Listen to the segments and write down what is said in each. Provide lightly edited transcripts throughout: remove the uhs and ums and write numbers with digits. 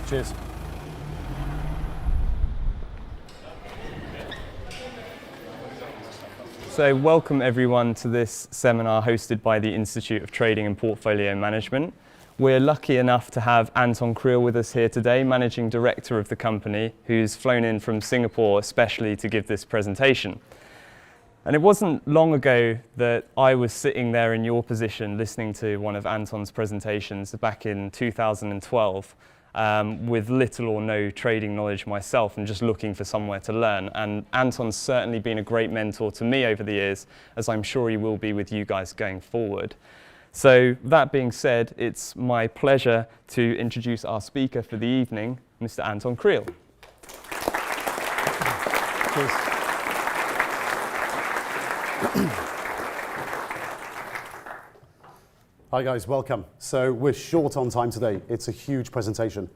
Cheers. So welcome everyone to this seminar hosted by the Institute of Trading and Portfolio Management. We're lucky enough to have Anton Creel with us here today, Managing Director of the company, who's flown in from Singapore especially to give this presentation. And it wasn't long ago that I was sitting there in your position listening to one of Anton's presentations back in 2012 with little or no trading knowledge myself and just looking for somewhere to learn. And Anton's certainly been a great mentor to me over the years, as I'm sure he will be with you guys going forward. So that being said, it's my pleasure to introduce our speaker for the evening, Mr. Anton Creel. Cheers. Hi guys, welcome. So we're short on time today. It's a huge presentation.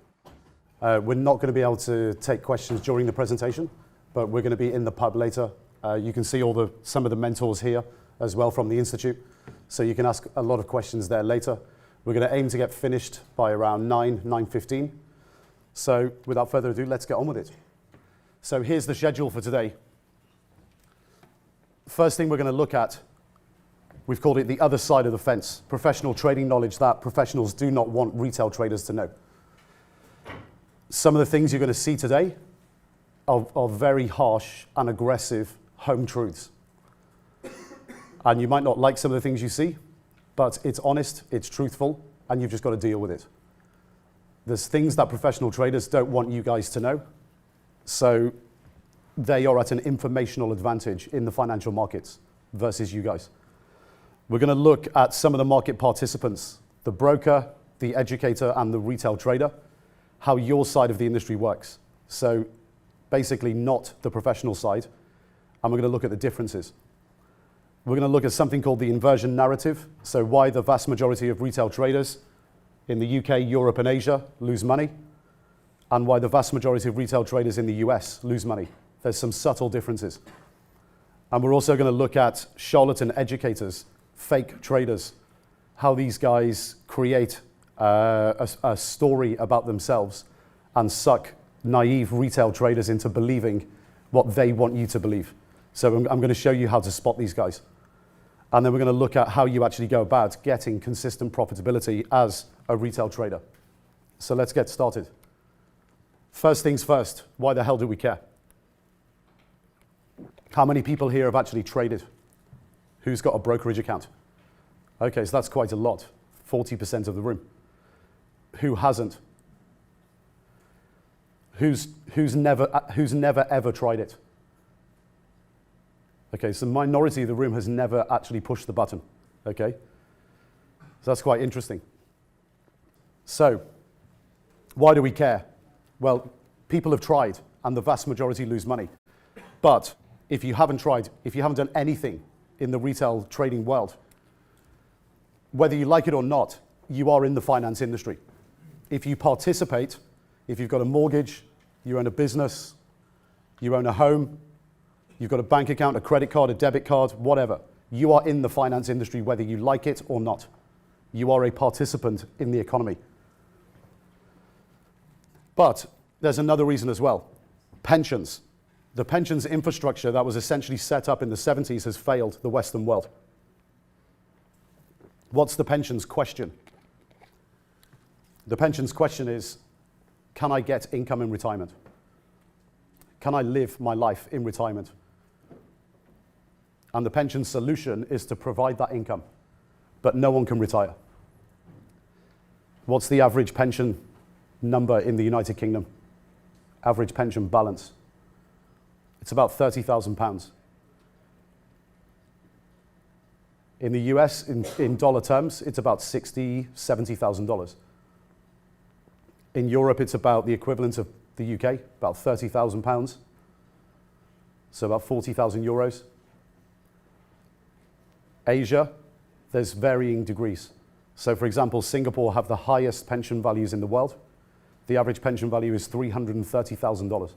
We're not going to be able to take questions during the presentation, but we're going to be in the pub later. You can see some of the mentors here as well from the Institute, so you can ask a lot of questions there later. We're going to aim to get finished by around 9:15. So without further ado, let's get on with it. So here's the schedule for today. First thing we're going to look at, we've called it the other side of the fence, professional trading knowledge that professionals do not want retail traders to know. Some of the things you're going to see today are very harsh and aggressive home truths. And you might not like some of the things you see, but it's honest, it's truthful, and you've just got to deal with it. There's things that professional traders don't want you guys to know, so they are at an informational advantage in the financial markets versus you guys. We're going to look at some of the market participants, the broker, the educator, and the retail trader, how your side of the industry works. So basically not the professional side, and we're going to look at the differences. We're going to look at something called the inversion narrative, so why the vast majority of retail traders in the UK, Europe, and Asia lose money, and why the vast majority of retail traders in the US lose money. There's some subtle differences. And we're also going to look at charlatan educators, fake traders, how these guys create a story about themselves and suck naive retail traders into believing what they want you to believe. So I'm going to show you how to spot these guys. And then we're going to look at how you actually go about getting consistent profitability as a retail trader. So let's get started. First things first, why the hell do we care? How many people here have actually traded? Who's got a brokerage account? Okay, so that's quite a lot, 40% of the room. Who hasn't? Who's never ever tried it? Okay, so the minority of the room has never actually pushed the button. Okay, so that's quite interesting. So, why do we care? Well, people have tried, and the vast majority lose money. But if you haven't tried, if you haven't done anything in the retail trading world, whether you like it or not, you are in the finance industry. If you participate, if you've got a mortgage, you own a business, you own a home, you've got a bank account, a credit card, a debit card, whatever, you are in the finance industry whether you like it or not. You are a participant in the economy. But there's another reason as well. Pensions. The pensions infrastructure that was essentially set up in the 70s has failed the Western world. What's the pensions question? The pensions question is, can I get income in retirement? Can I live my life in retirement? And the pension solution is to provide that income, but no one can retire. What's the average pension number in the United Kingdom? Average pension balance. It's about £30,000. In the US, in dollar terms, it's about $60,000, $70,000. In Europe, it's about the equivalent of the UK, about £30,000, so about 40,000 euros. Asia, there's varying degrees. So for example, Singapore have the highest pension values in the world. The average pension value is $330,000.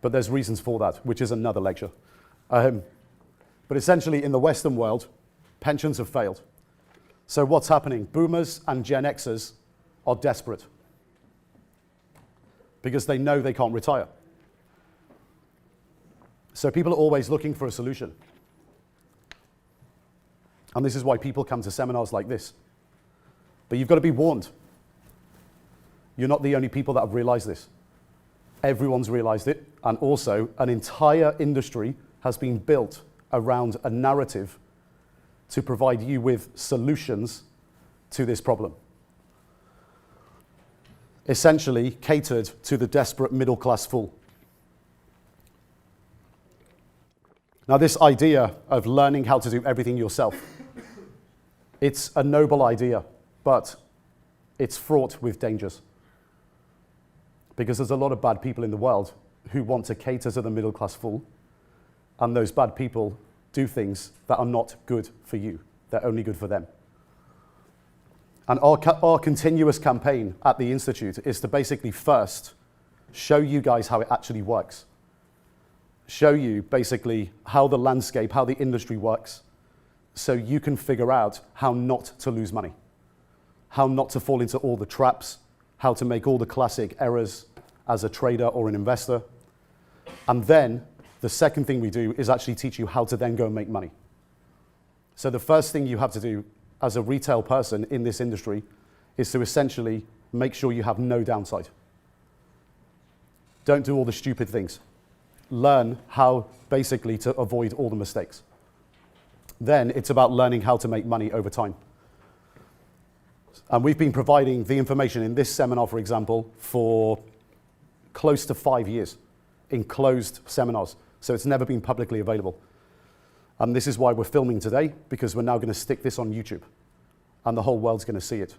But there's reasons for that, which is another lecture. But essentially, in the Western world, pensions have failed. So what's happening? Boomers and Gen Xers are desperate. because they know they can't retire. So people are always looking for a solution. And this is why people come to seminars like this. But you've got to be warned. You're not the only people that have realized this. Everyone's realized it, and also an entire industry has been built around a narrative to provide you with solutions to this problem. Essentially catered to the desperate middle-class fool. Now, this idea of learning how to do everything yourself, it's a noble idea, but it's fraught with dangers. Because there's a lot of bad people in the world who want to cater to the middle-class fool, and those bad people do things that are not good for you. They're only good for them. And our continuous campaign at the Institute is to basically first show you guys how it actually works. Show you basically how the landscape, how the industry works, so you can figure out how not to lose money, how not to fall into all the traps, how to make all the classic errors as a trader or an investor. And then the second thing we do is actually teach you how to then go and make money. So the first thing you have to do as a retail person in this industry is to essentially make sure you have no downside. Don't do all the stupid things. Learn how basically to avoid all the mistakes. Then it's about learning how to make money over time. And we've been providing the information in this seminar, for example, for close to 5 years in closed seminars. So it's never been publicly available. And this is why we're filming today, because we're now going to stick this on YouTube. And the whole world's going to see it.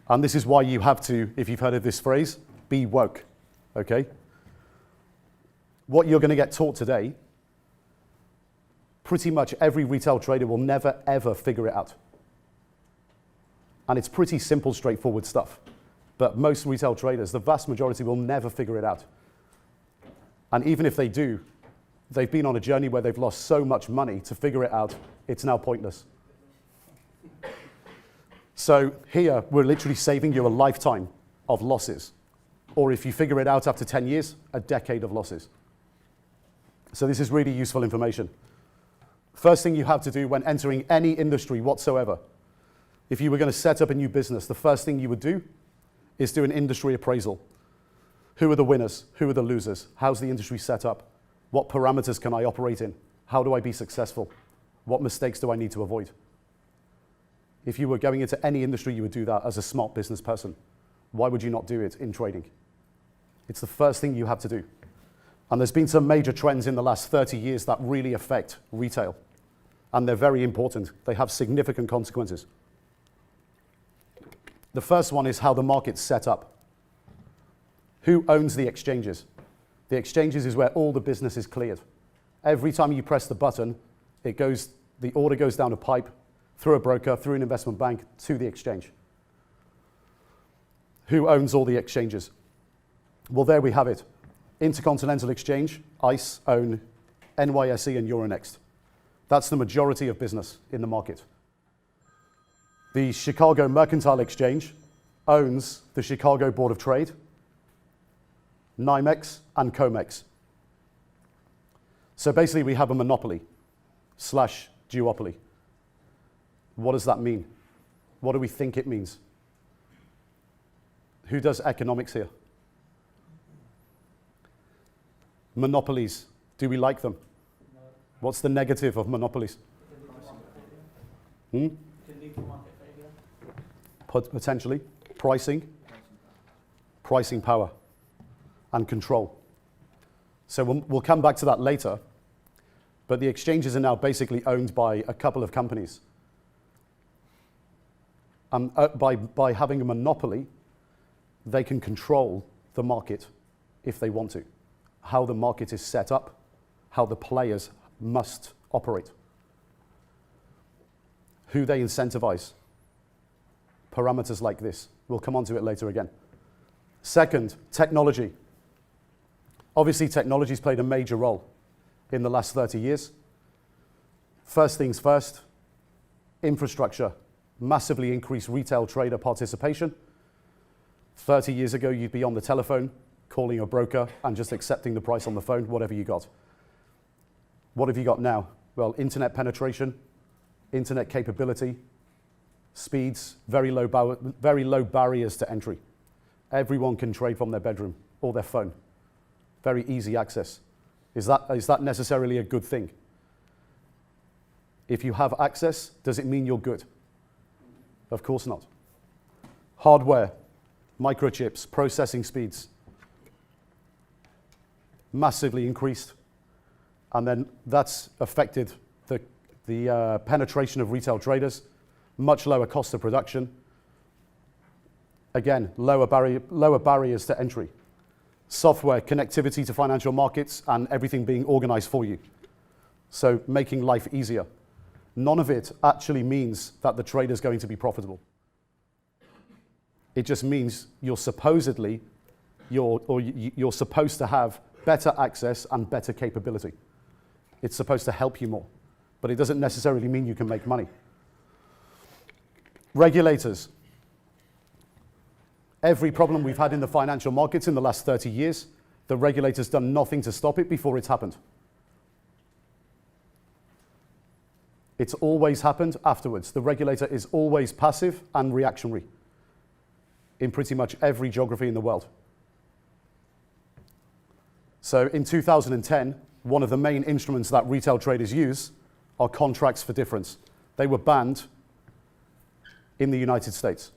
And this is why you have to, if you've heard of this phrase, be woke. Okay? What you're going to get taught today, pretty much every retail trader will never, ever figure it out. And it's pretty simple, straightforward stuff. But most retail traders, the vast majority, will never figure it out. And even if they do, they've been on a journey where they've lost so much money to figure it out, it's now pointless. So here, we're literally saving you a lifetime of losses. Or if you figure it out after 10 years, a decade of losses. So this is really useful information. First thing you have to do when entering any industry whatsoever, if you were going to set up a new business, the first thing you would do is do an industry appraisal. Who are the winners? Who are the losers? How's the industry set up? What parameters can I operate in? How do I be successful? What mistakes do I need to avoid? If you were going into any industry, you would do that as a smart business person. Why would you not do it in trading? It's the first thing you have to do. And there's been some major trends in the last 30 years that really affect retail. And they're very important. They have significant consequences. The first one is how the market's set up. Who owns the exchanges? The exchanges is where all the business is cleared. Every time you press the button, the order goes down a pipe, through a broker, through an investment bank, to the exchange. Who owns all the exchanges? Well, there we have it. Intercontinental Exchange, ICE, own NYSE and Euronext. That's the majority of business in the market. The Chicago Mercantile Exchange owns the Chicago Board of Trade, NYMEX, and COMEX. So basically we have a monopoly / duopoly. What does that mean? What do we think it means? Who does economics here? Monopolies, do we like them? No. What's the negative of monopolies? Potentially. Pricing power, and control. So we'll come back to that later, but the exchanges are now basically owned by a couple of companies. And by having a monopoly, they can control the market if they want to. How the market is set up, how the players must operate, who they incentivize. Parameters like this. We'll come on to it later again. Second, technology. Obviously, technology's played a major role in the last 30 years. First things first, infrastructure. Massively increased retail trader participation. 30 years ago, you'd be on the telephone, calling a broker and just accepting the price on the phone, whatever you got. What have you got now? Well, internet penetration, internet capability, speeds, very low barriers to entry. Everyone can trade from their bedroom or their phone. Very easy access. Is that necessarily a good thing? If you have access, does it mean you're good? Of course not. Hardware, microchips, processing speeds, massively increased. And then that's affected the penetration of retail traders, much lower cost of production. Again, lower barriers to entry. Software, connectivity to financial markets, and everything being organized for you. So making life easier. None of it actually means that the trader's going to be profitable. It just means you're supposed to have better access and better capability. It's supposed to help you more, but it doesn't necessarily mean you can make money. Regulators. Every problem we've had in the financial markets in the last 30 years, the regulator's done nothing to stop it before it's happened. It's always happened afterwards. The regulator is always passive and reactionary in pretty much every geography in the world. So in 2010, one of the main instruments that retail traders use are contracts for difference. They were banned in the United States.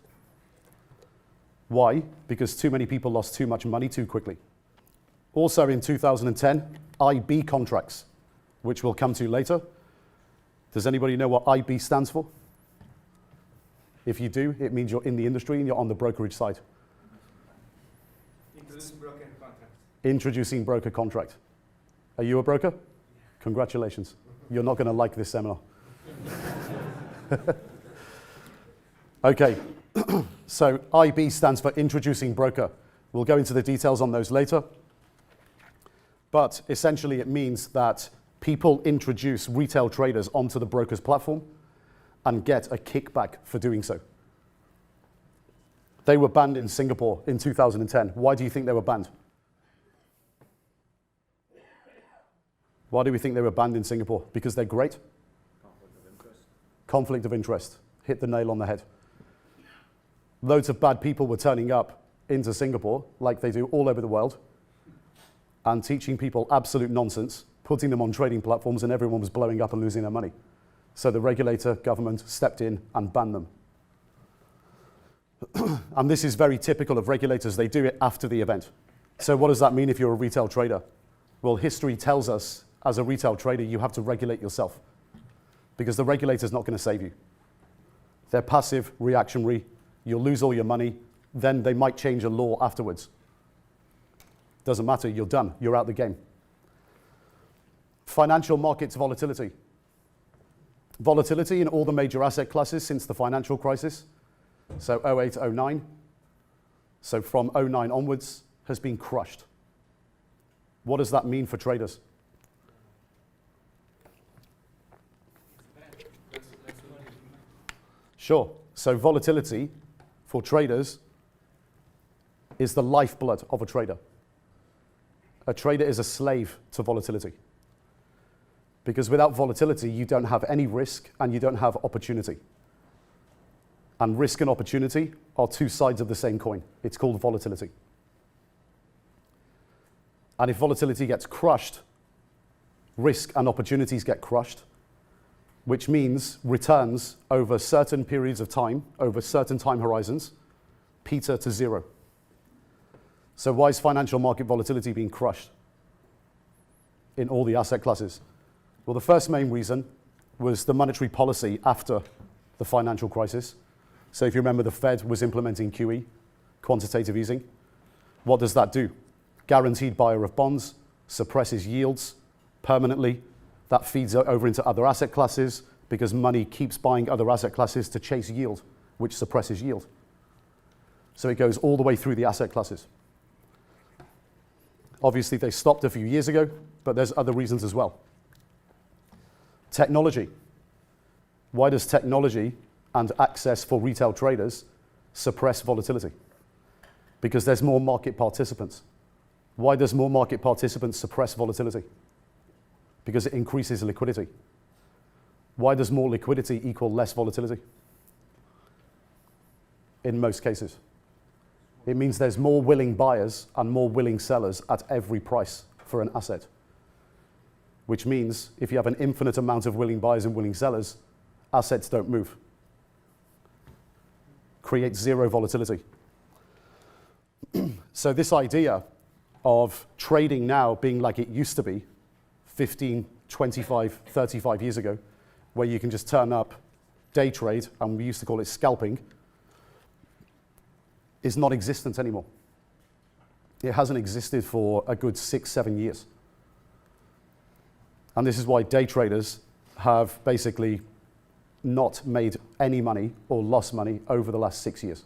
Why? Because too many people lost too much money too quickly. Also in 2010, IB contracts, which we'll come to later. Does anybody know what IB stands for? If you do, it means you're in the industry and you're on the brokerage side. Introducing broker contract. Introducing broker contract. Are you a broker? Congratulations. You're not going to like this seminar. Okay, so IB stands for Introducing Broker. We'll go into the details on those later. But essentially it means that people introduce retail traders onto the broker's platform and get a kickback for doing so. They were banned in Singapore in 2010. Why do you think they were banned? Why do we think they were banned in Singapore? Because they're great? Conflict of interest. Conflict of interest. Hit the nail on the head. Loads of bad people were turning up into Singapore, like they do all over the world, and teaching people absolute nonsense, putting them on trading platforms, and everyone was blowing up and losing their money. So the regulator, government, stepped in and banned them. And this is very typical of regulators. They do it after the event. So what does that mean if you're a retail trader? Well, history tells us, as a retail trader, you have to regulate yourself, because the regulator's not going to save you. They're passive, reactionary. You'll lose all your money. Then they might change a law afterwards. Doesn't matter. You're done. You're out the game. Financial markets volatility. Volatility in all the major asset classes since the financial crisis. So 08, 09. So from 09 onwards has been crushed. What does that mean for traders? Sure. So volatility for traders is the lifeblood of a trader. A trader is a slave to volatility. Because without volatility, you don't have any risk and you don't have opportunity. And risk and opportunity are two sides of the same coin. It's called volatility. And if volatility gets crushed, risk and opportunities get crushed, which means returns over certain periods of time, over certain time horizons, peter to zero. So why is financial market volatility being crushed in all the asset classes? Well, the first main reason was the monetary policy after the financial crisis. So if you remember, the Fed was implementing QE, quantitative easing. What does that do? Guaranteed buyer of bonds, suppresses yields permanently. That feeds over into other asset classes because money keeps buying other asset classes to chase yield, which suppresses yield. So it goes all the way through the asset classes. Obviously, they stopped a few years ago, but there's other reasons as well. Technology. Why does technology and access for retail traders suppress volatility? Because there's more market participants. Why does more market participants suppress volatility? Because it increases liquidity. Why does more liquidity equal less volatility? In most cases. It means there's more willing buyers and more willing sellers at every price for an asset. Which means if you have an infinite amount of willing buyers and willing sellers, assets don't move. Creates zero volatility. So this idea of trading now being like it used to be 15, 25, 35 years ago, where you can just turn up, day trade, and we used to call it scalping, is not existent anymore. It hasn't existed for a good 6, 7 years. And this is why day traders have basically not made any money or lost money over the last 6 years.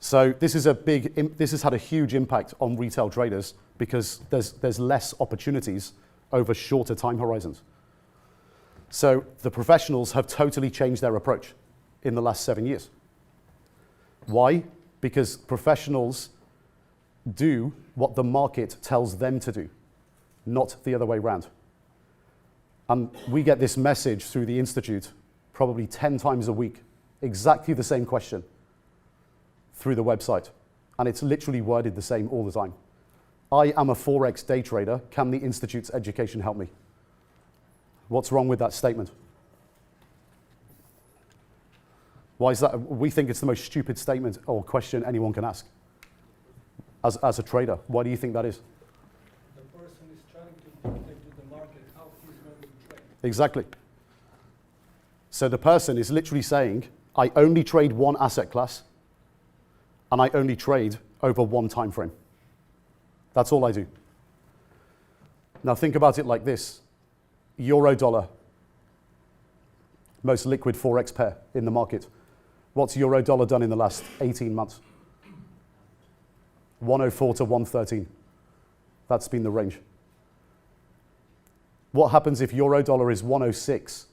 So this has had a huge impact on retail traders because there's less opportunities over shorter time horizons. So the professionals have totally changed their approach in the last 7 years. Why? Because professionals do what the market tells them to do, not the other way around. And we get this message through the Institute probably 10 times a week, exactly the same question through the website. And it's literally worded the same all the time. I am a Forex day trader. Can the Institute's education help me? What's wrong with that statement? Why is that? We think it's the most stupid statement or question anyone can ask as a trader. Why do you think that is? The person is trying to dictate to the market how he's going to trade. Exactly. So the person is literally saying, I only trade one asset class and I only trade over one time frame. That's all I do. Now think about it like this. Euro dollar, most liquid Forex pair in the market. What's euro dollar done in the last 18 months? 104 to 113. That's been the range. What happens if euro dollar is 106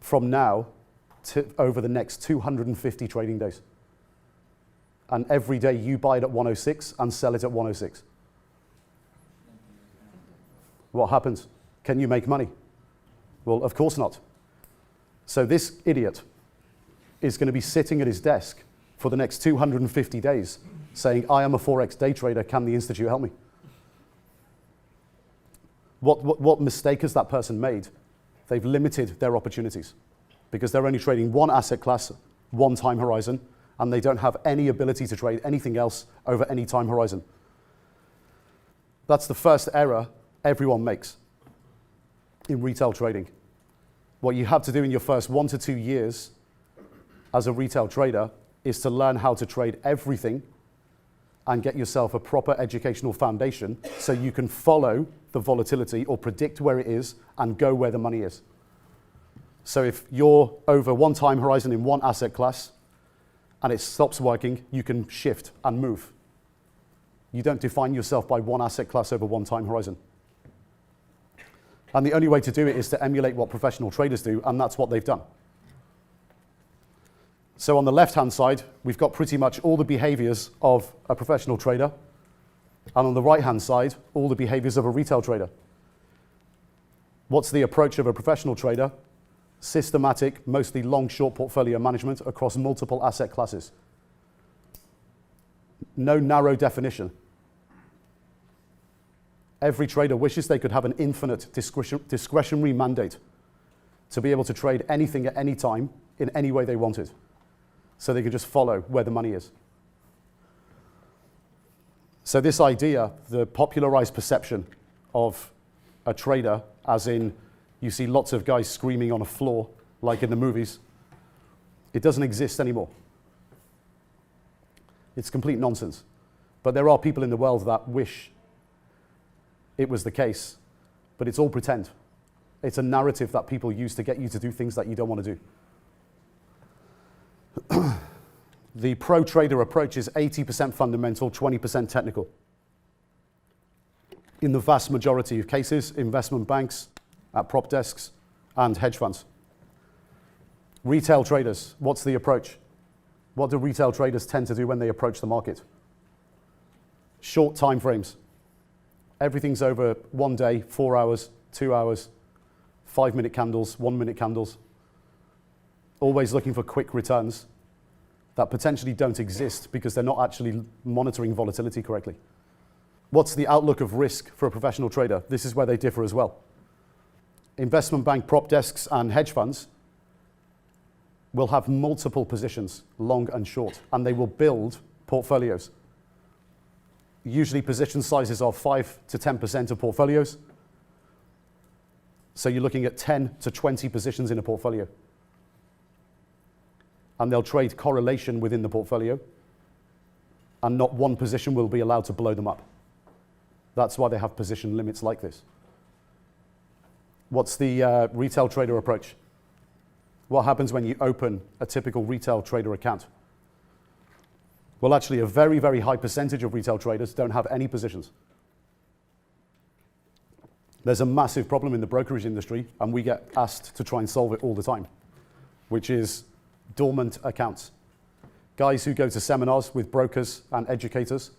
from now to over the next 250 trading days? And every day you buy it at 106 and sell it at 106. What happens? Can you make money? Well, of course not. So this idiot is going to be sitting at his desk for the next 250 days saying, I am a Forex day trader, can the Institute help me? What mistake has that person made? They've limited their opportunities because they're only trading one asset class, one time horizon, and they don't have any ability to trade anything else over any time horizon. That's the first error everyone makes in retail trading. What you have to do in your first 1 to 2 years as a retail trader is to learn how to trade everything and get yourself a proper educational foundation so you can follow the volatility or predict where it is and go where the money is. So if you're over one time horizon in one asset class and it stops working, you can shift and move. You don't define yourself by one asset class over one time horizon. And the only way to do it is to emulate what professional traders do, and that's what they've done. So on the left-hand side, we've got pretty much all the behaviors of a professional trader, and on the right-hand side, all the behaviors of a retail trader. What's the approach of a professional trader? Systematic, mostly long-short portfolio management across multiple asset classes. No narrow definition. Every trader wishes they could have an infinite discretionary mandate to be able to trade anything at any time in any way they wanted, so they could just follow where the money is. So this idea, the popularized perception of a trader, as in you see lots of guys screaming on a floor, like in the movies, it doesn't exist anymore. It's complete nonsense. But there are people in the world that wish it was the case, but it's all pretend. It's a narrative that people use to get you to do things that you don't want to do. The pro-trader approach is 80% fundamental, 20% technical. In the vast majority of cases, investment banks, at prop desks, and hedge funds. Retail traders, what's the approach? What do retail traders tend to do when they approach the market? Short time frames. Everything's over 1 day, 4 hours, 2 hours, 5-minute candles, 1-minute candles. Always looking for quick returns that potentially don't exist because they're not actually monitoring volatility correctly. What's the outlook of risk for a professional trader? This is where they differ as well. Investment bank prop desks and hedge funds will have multiple positions, long and short, and they will build portfolios. Usually position sizes are 5 to 10% of portfolios. So you're looking at 10 to 20 positions in a portfolio. And they'll trade correlation within the portfolio, and not one position will be allowed to blow them up. That's why they have position limits like this. What's the retail trader approach? What happens when you open a typical retail trader account? Well, actually, a very, very high percentage of retail traders don't have any positions. There's a massive problem in the brokerage industry, and we get asked to try and solve it all the time, which is dormant accounts. Guys who go to seminars with brokers and educators,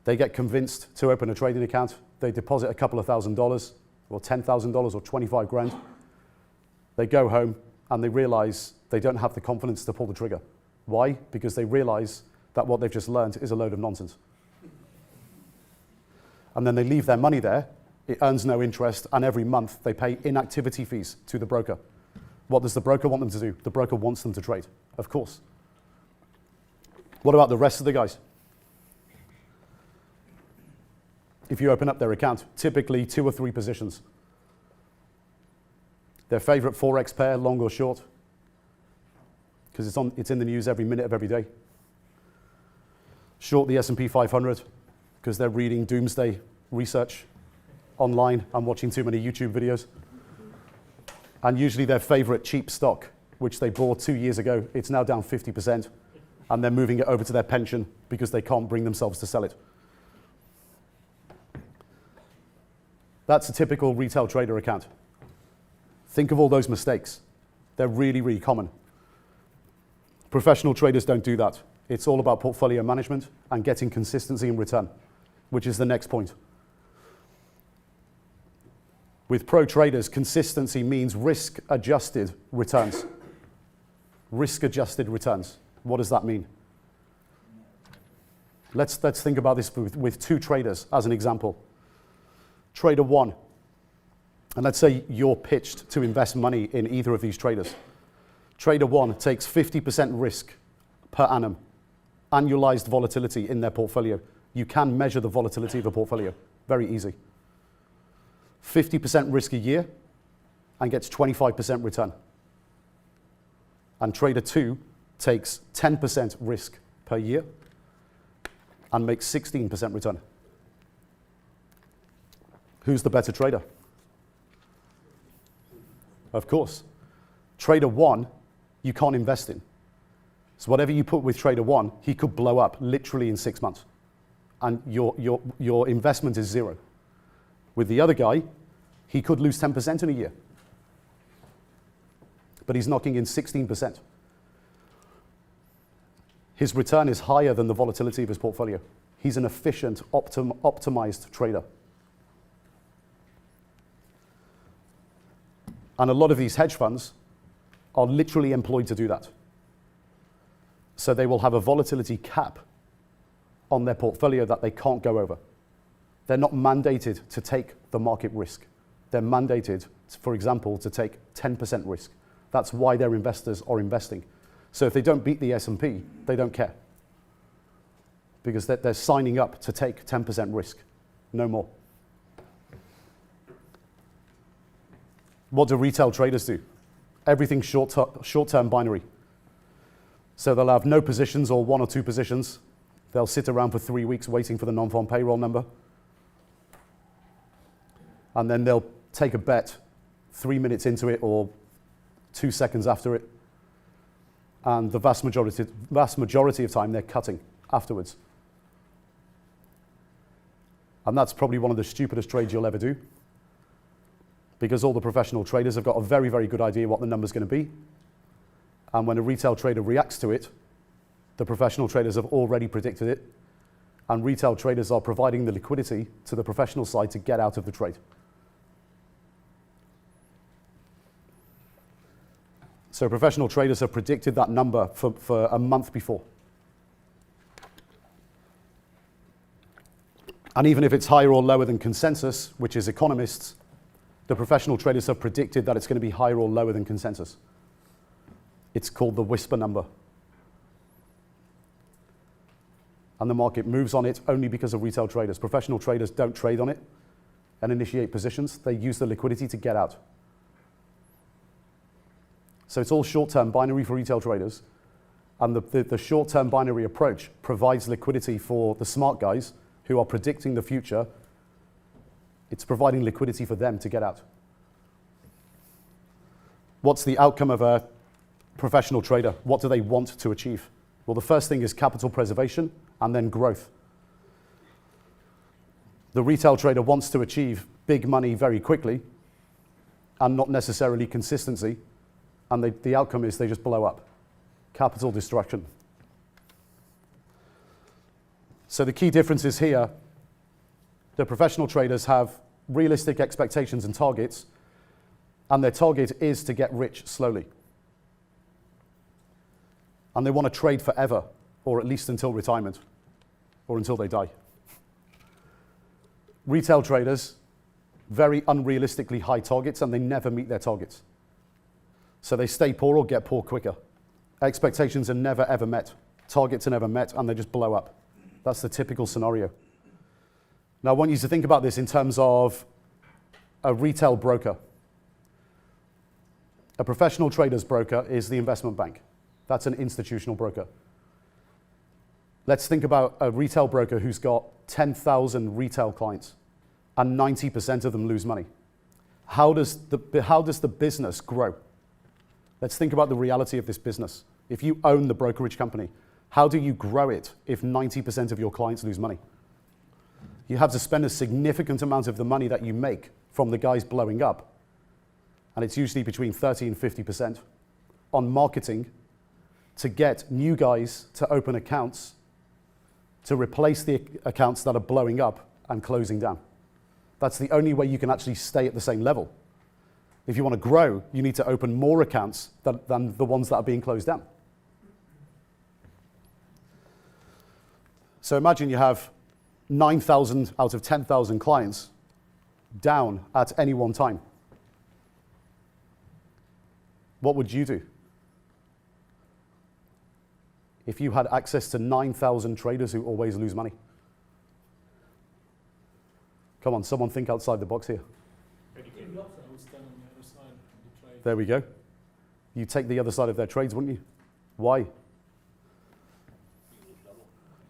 they get convinced to open a trading account. They deposit a couple of $1,000 or $10,000 or 25 grand. They go home and they realize they don't have the confidence to pull the trigger. Why? Because they realize that what they've just learned is a load of nonsense. And then they leave their money there, it earns no interest, and every month they pay inactivity fees to the broker. What does the broker want them to do? The broker wants them to trade, of course. What about the rest of the guys? If you open up their account, typically 2 or 3 positions. Their favorite Forex pair, long or short, because it's in the news every minute of every day. Short the S&P 500, because they're reading doomsday research online and watching too many YouTube videos. And usually their favorite cheap stock, which they bought 2 years ago, it's now down 50%, and they're moving it over to their pension because they can't bring themselves to sell it. That's a typical retail trader account. Think of all those mistakes. They're really, really common. Professional traders don't do that. It's all about portfolio management and getting consistency in return, which is the next point. With pro traders, consistency means risk-adjusted returns. Risk-adjusted returns. What does that mean? Let's think about this with 2 traders as an example. Trader 1, and let's say you're pitched to invest money in either of these traders. Trader 1 takes 50% risk per annum, annualized volatility in their portfolio. You can measure the volatility of a portfolio, very easy. 50% risk a year and gets 25% return. And Trader 2 takes 10% risk per year and makes 16% return. Who's the better trader? Of course. Trader 1, you can't invest in. So whatever you put with Trader 1, he could blow up literally in 6 months. And your investment is 0. With the other guy, he could lose 10% in a year. But he's knocking in 16%. His return is higher than the volatility of his portfolio. He's an efficient, optimized trader. And a lot of these hedge funds are literally employed to do that. So they will have a volatility cap on their portfolio that they can't go over. They're not mandated to take the market risk. They're mandated, for example, to take 10% risk. That's why their investors are investing. So if they don't beat the S&P, they don't care. Because they're signing up to take 10% risk, no more. What do retail traders do? Everything short-term binary. So they'll have no positions or 1 or 2 positions. They'll sit around for 3 weeks waiting for the non-farm payroll number. And then they'll take a bet 3 minutes into it or 2 seconds after it. And the vast majority of time they're cutting afterwards. And that's probably one of the stupidest trades you'll ever do, because all the professional traders have got a very, very good idea what the number's going to be. And when a retail trader reacts to it, the professional traders have already predicted it, and retail traders are providing the liquidity to the professional side to get out of the trade. So professional traders have predicted that number for a month before. And even if it's higher or lower than consensus, which is economists, the professional traders have predicted that it's going to be higher or lower than consensus. It's called the whisper number. And the market moves on it only because of retail traders. Professional traders don't trade on it and initiate positions. They use the liquidity to get out. So it's all short-term binary for retail traders. And the short-term binary approach provides liquidity for the smart guys who are predicting the future. It's providing liquidity for them to get out. What's the outcome of a professional trader? What do they want to achieve? Well, the first thing is capital preservation and then growth. The retail trader wants to achieve big money very quickly and not necessarily consistency, and the outcome is they just blow up. Capital destruction. So the key difference is here, the professional traders have realistic expectations and targets, and their target is to get rich slowly. And they want to trade forever, or at least until retirement, or until they die. Retail traders, very unrealistically high targets, and they never meet their targets. So they stay poor or get poor quicker. Expectations are never ever met. Targets are never met, and they just blow up. That's the typical scenario. Now I want you to think about this in terms of a retail broker. A professional trader's broker is the investment bank. That's an institutional broker. Let's think about a retail broker who's got 10,000 retail clients and 90% of them lose money. How does the business grow? Let's think about the reality of this business. If you own the brokerage company, how do you grow it if 90% of your clients lose money? You have to spend a significant amount of the money that you make from the guys blowing up, and it's usually between 30 and 50%, on marketing to get new guys to open accounts to replace the accounts that are blowing up and closing down. That's the only way you can actually stay at the same level. If you want to grow, you need to open more accounts than the ones that are being closed down. So imagine you have 9,000 out of 10,000 clients down at any one time. What would you do if you had access to 9,000 traders who always lose money? Come on, someone think outside the box here. There we go. You take the other side of their trades, wouldn't you? Why?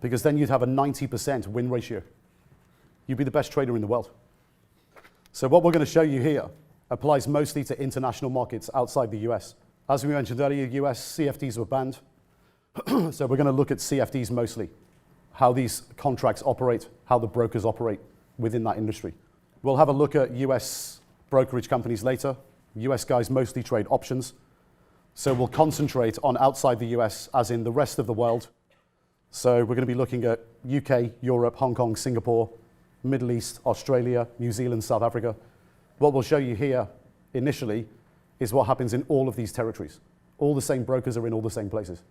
Because then you'd have a 90% win ratio. You'd be the best trader in the world. So what we're going to show you here applies mostly to international markets outside the US. As we mentioned earlier, US CFDs were banned. So we're going to look at CFDs mostly, how these contracts operate, how the brokers operate within that industry. We'll have a look at US brokerage companies later. US guys mostly trade options. So we'll concentrate on outside the US, as in the rest of the world. So we're going to be looking at UK, Europe, Hong Kong, Singapore, Middle East, Australia, New Zealand, South Africa. What we'll show you here initially is what happens in all of these territories. All the same brokers are in all the same places.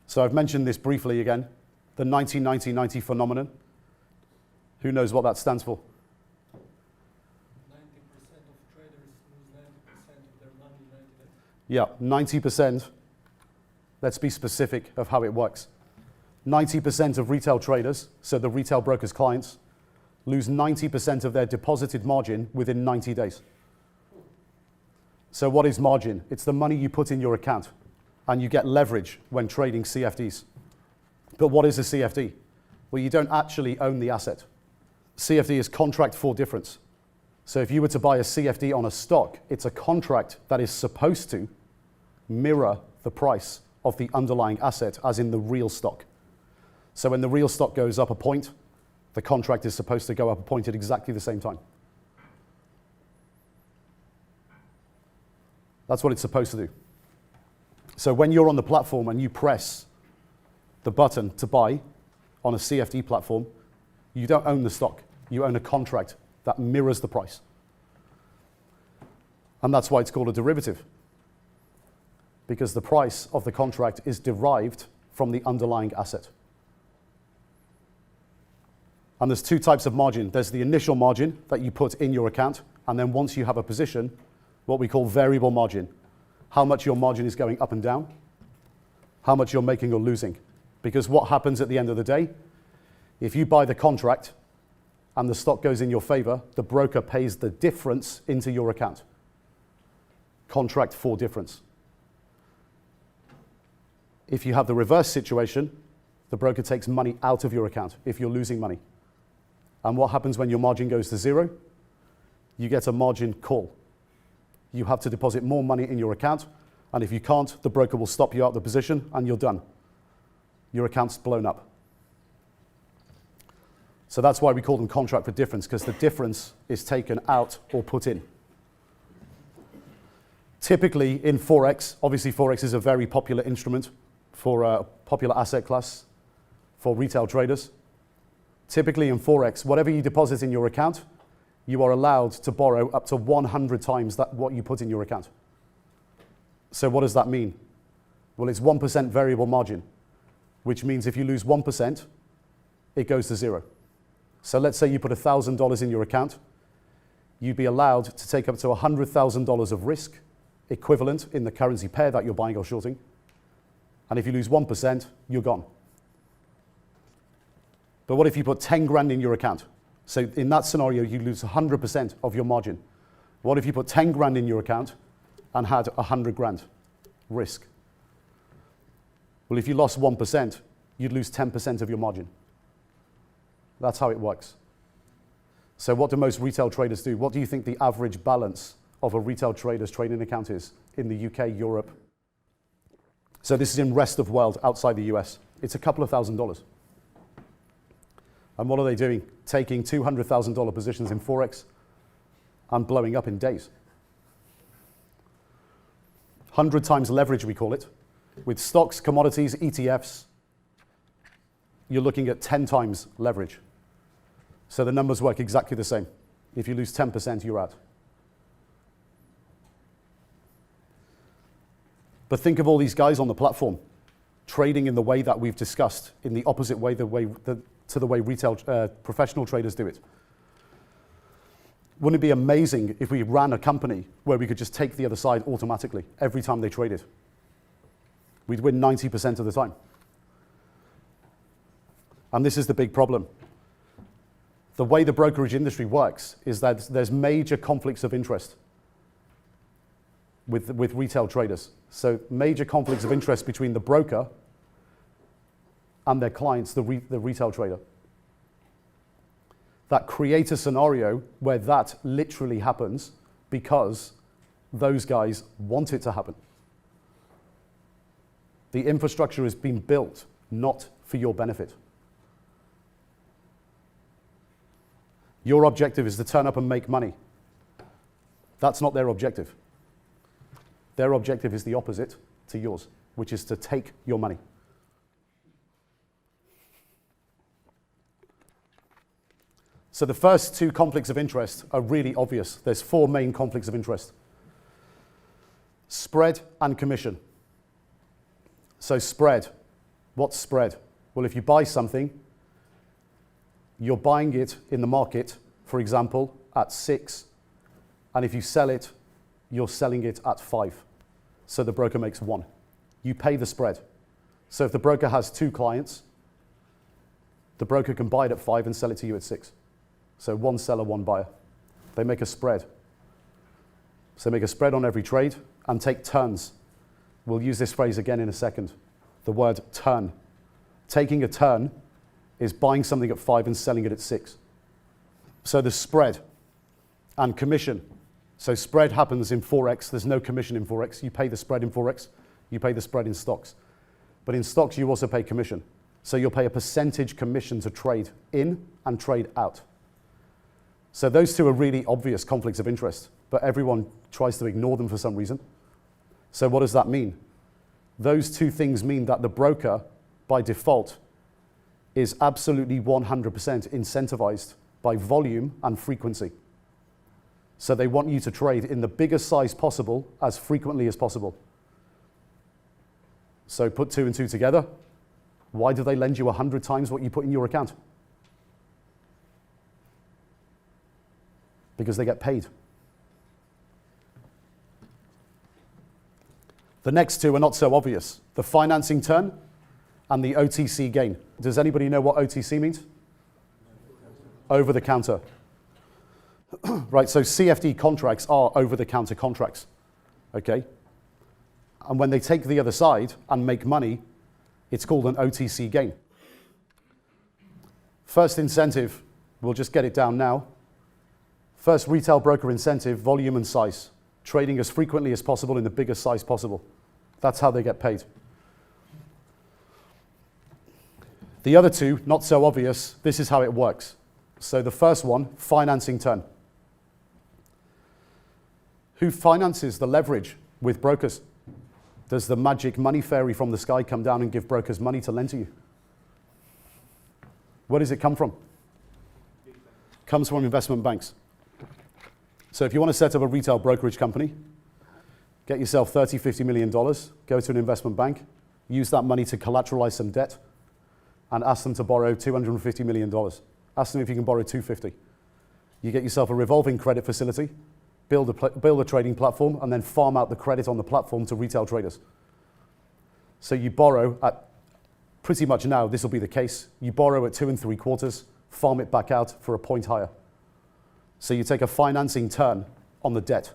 So I've mentioned this briefly again, the 90-90-90 phenomenon. Who knows what that stands for? 90% of traders lose 90% of their money 90 days. Yeah, 90%. Let's be specific of how it works. 90% of retail traders, so the retail brokers' clients, lose 90% of their deposited margin within 90 days. So what is margin? It's the money you put in your account, and you get leverage when trading CFDs. But what is a CFD? Well, you don't actually own the asset. CFD is contract for difference. So if you were to buy a CFD on a stock, it's a contract that is supposed to mirror the price of the underlying asset, as in the real stock. So when the real stock goes up a point, the contract is supposed to go up a point at exactly the same time. That's what it's supposed to do. So when you're on the platform and you press the button to buy on a CFD platform, you don't own the stock. You own a contract that mirrors the price. And that's why it's called a derivative, because the price of the contract is derived from the underlying asset. And there's two types of margin. There's the initial margin that you put in your account, and then once you have a position, what we call variable margin. How much your margin is going up and down, how much you're making or losing. Because what happens at the end of the day, if you buy the contract and the stock goes in your favor, the broker pays the difference into your account. Contract for difference. If you have the reverse situation, the broker takes money out of your account if you're losing money. And what happens when your margin goes to zero? You get a margin call. You have to deposit more money in your account, and if you can't, the broker will stop you out of the position and you're done. Your account's blown up. So that's why we call them contract for difference, because the difference is taken out or put in. Typically in Forex, obviously Forex is a very popular instrument for a popular asset class for retail traders. Typically in Forex, whatever you deposit in your account, you are allowed to borrow up to 100 times what you put in your account. So what does that mean? Well, it's 1% variable margin, which means if you lose 1%, it goes to zero. So let's say you put $1,000 in your account, you'd be allowed to take up to $100,000 of risk, equivalent in the currency pair that you're buying or shorting. And if you lose 1%, you're gone. But what if you put 10 grand in your account? So in that scenario, you lose 100% of your margin. What if you put 10 grand in your account and had 100 grand risk? Well, if you lost 1%, you'd lose 10% of your margin. That's how it works. So what do most retail traders do? What do you think the average balance of a retail trader's trading account is in the UK, Europe? So this is in rest of world, outside the US. It's a couple of $1,000s. And what are they doing? Taking $200,000 positions in Forex and blowing up in days. 100 times leverage, we call it. With stocks, commodities, ETFs, you're looking at 10 times leverage. So the numbers work exactly the same. If you lose 10%, you're out. But think of all these guys on the platform trading in the way that we've discussed, in the opposite way, to the way retail professional traders do it. Wouldn't it be amazing if we ran a company where we could just take the other side automatically every time they traded? We'd win 90% of the time. And this is the big problem. The way the brokerage industry works is that there's major conflicts of interest with retail traders. So major conflicts of interest between the broker and their clients, the retail trader. That creates a scenario where that literally happens because those guys want it to happen. The infrastructure has been built not for your benefit. Your objective is to turn up and make money. That's not their objective. Their objective is the opposite to yours, which is to take your money. So the first two conflicts of interest are really obvious. There's four main conflicts of interest. Spread and commission. So spread. What's spread? Well, if you buy something, you're buying it in the market, for example, at 6, and if you sell it, you're selling it at 5. So the broker makes 1. You pay the spread. So if the broker has 2 clients, the broker can buy it at 5 and sell it to you at 6. So 1 seller, 1 buyer. They make a spread. So they make a spread on every trade and take turns. We'll use this phrase again in a second. The word turn. Taking a turn is buying something at 5 and selling it at 6. So the spread and commission. So spread happens in Forex. There's no commission in Forex. You pay the spread in Forex. You pay the spread in stocks. But in stocks, you also pay commission. So you'll pay a percentage commission to trade in and trade out. So those two are really obvious conflicts of interest, but everyone tries to ignore them for some reason. So what does that mean? Those two things mean that the broker, by default, is absolutely 100% incentivized by volume and frequency. So they want you to trade in the biggest size possible as frequently as possible. So put 2 and 2 together. Why do they lend you 100 times what you put in your account? Because they get paid. The next two are not so obvious. The financing turn and the OTC gain. Does anybody know what OTC means? Over the counter. Right, so CFD contracts are over the counter contracts. Okay? And when they take the other side and make money, it's called an OTC gain. First incentive, we'll just get it down now. First retail broker incentive, volume and size. Trading as frequently as possible in the biggest size possible. That's how they get paid. The other two, not so obvious, this is how it works. So the first one, financing turn. Who finances the leverage with brokers? Does the magic money fairy from the sky come down and give brokers money to lend to you? Where does it come from? Comes from investment banks. So if you want to set up a retail brokerage company, get yourself $30, $50 million, go to an investment bank, use that money to collateralize some debt, and ask them to borrow $250 million. Ask them if you can borrow $250. You get yourself a revolving credit facility, build a trading platform, and then farm out the credit on the platform to retail traders. So you borrow at, pretty much now, this will be the case, you borrow at 2 3/4, farm it back out for a point higher. So you take a financing turn on the debt.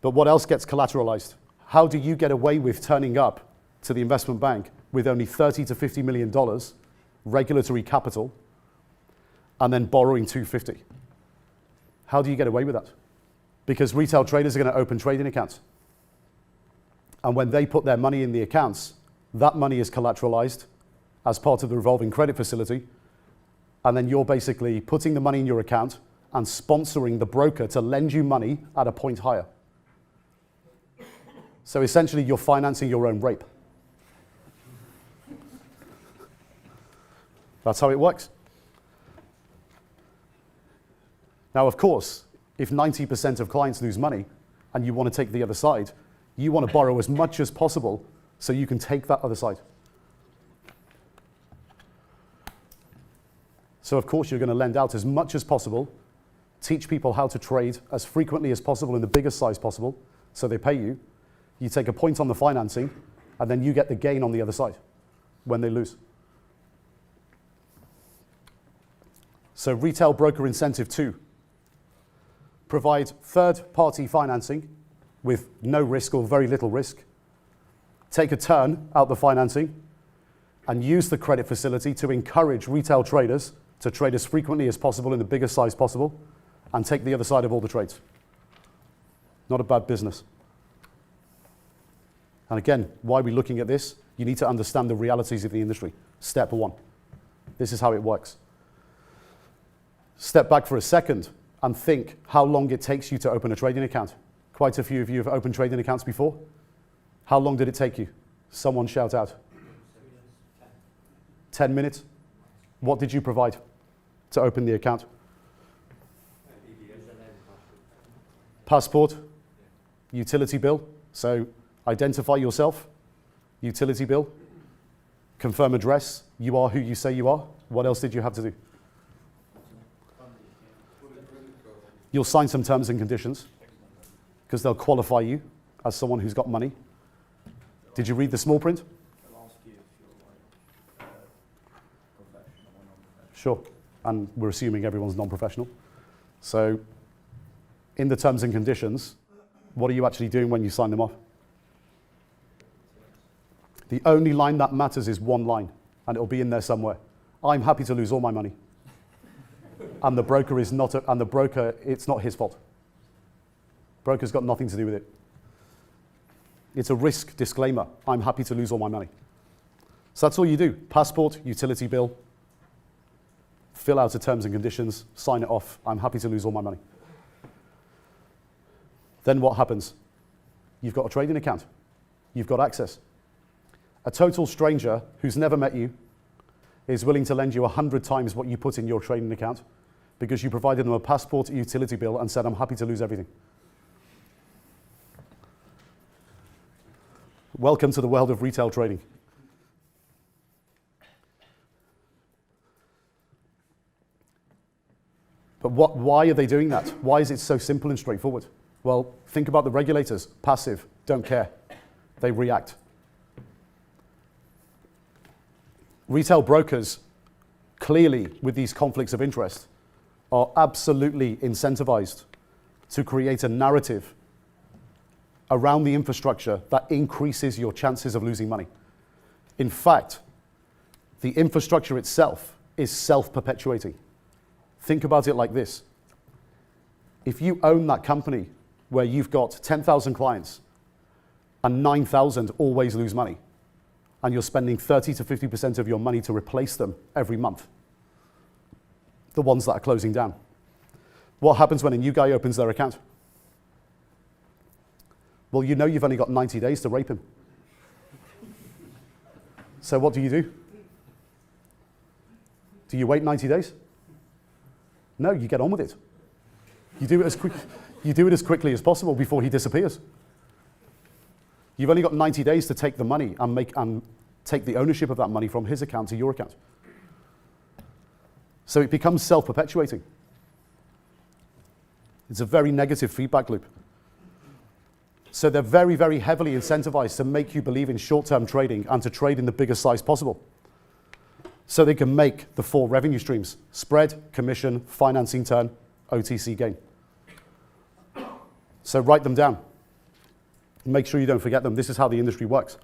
But what else gets collateralized? How do you get away with turning up to the investment bank with only $30 to $50 million regulatory capital and then borrowing $250? How do you get away with that? Because retail traders are going to open trading accounts. And when they put their money in the accounts, that money is collateralized as part of the revolving credit facility. And then you're basically putting the money in your account and sponsoring the broker to lend you money at a point higher. So essentially, you're financing your own rape. That's how it works. Now, of course, if 90% of clients lose money and you want to take the other side, you want to borrow as much as possible so you can take that other side. So, of course, you're going to lend out as much as possible, teach people how to trade as frequently as possible in the biggest size possible, so they pay you. You take a point on the financing, and then you get the gain on the other side when they lose. So retail broker incentive 2. Provide third-party financing with no risk or very little risk. Take a turn out the financing and use the credit facility to encourage retail traders to trade as frequently as possible in the biggest size possible and take the other side of all the trades. Not a bad business. And again, why are we looking at this? You need to understand the realities of the industry. Step 1. This is how it works. Step back for a second and think how long it takes you to open a trading account. Quite a few of you have opened trading accounts before. How long did it take you? Someone shout out. 10 minutes. What did you provide to open the account? Passport, utility bill. So identify yourself, utility bill, confirm address, you are who you say you are. What else did you have to do? You'll sign some terms and conditions because they'll qualify you as someone who's got money. Did you read the small print? Sure, and we're assuming everyone's non-professional. So in the terms and conditions, what are you actually doing when you sign them off? The only line that matters is one line, and it'll be in there somewhere. I'm happy to lose all my money. And the broker is not, it's not his fault. Broker's got nothing to do with it. It's a risk disclaimer. I'm happy to lose all my money. So that's all you do. Passport, utility bill, fill out the terms and conditions, sign it off. I'm happy to lose all my money. Then what happens? You've got a trading account. You've got access. A total stranger who's never met you is willing to lend you 100 times what you put in your trading account because you provided them a passport, a utility bill, and said, I'm happy to lose everything. Welcome to the world of retail trading. But why are they doing that? Why is it so simple and straightforward? Well, think about the regulators. Passive, don't care. They react. Retail brokers, clearly with these conflicts of interest, are absolutely incentivized to create a narrative around the infrastructure that increases your chances of losing money. In fact, the infrastructure itself is self-perpetuating. Think about it like this. If you own that company where you've got 10,000 clients and 9,000 always lose money, and you're spending 30 to 50% of your money to replace them every month, the ones that are closing down, what happens when a new guy opens their account? Well, you know you've only got 90 days to rape him. So what do? Do you wait 90 days? No, you get on with it. You do it as quickly as possible before he disappears. You've only got 90 days to take the money and take the ownership of that money from his account to your account. So it becomes self-perpetuating. It's a very negative feedback loop. So they're very, very heavily incentivized to make you believe in short-term trading and to trade in the biggest size possible. So they can make the 4 revenue streams: spread, commission, financing turn, OTC gain. So write them down. Make sure you don't forget them. This is how the industry works.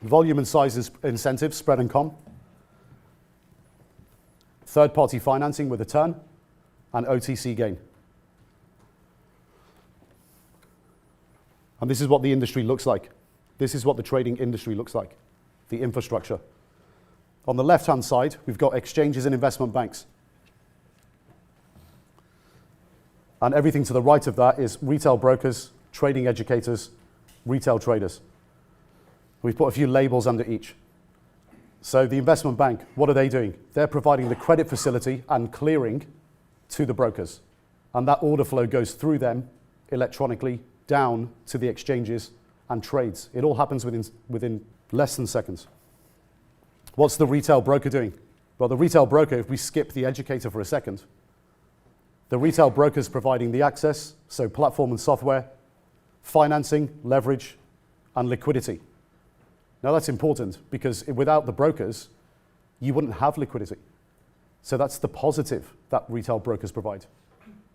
Volume and size incentives, spread and com. Third-party financing with a turn, and OTC gain. And this is what the industry looks like. This is what the trading industry looks like, the infrastructure. On the left-hand side, we've got exchanges and investment banks. And everything to the right of that is retail brokers, trading educators, retail traders. We've put a few labels under each. So the investment bank, what are they doing? They're providing the credit facility and clearing to the brokers. And that order flow goes through them electronically down to the exchanges and trades. It all happens within less than seconds. What's the retail broker doing? Well, the retail broker, if we skip the educator for a second, the retail broker is providing the access, so platform and software, financing, leverage, and liquidity. Now that's important because without the brokers, you wouldn't have liquidity. So that's the positive that retail brokers provide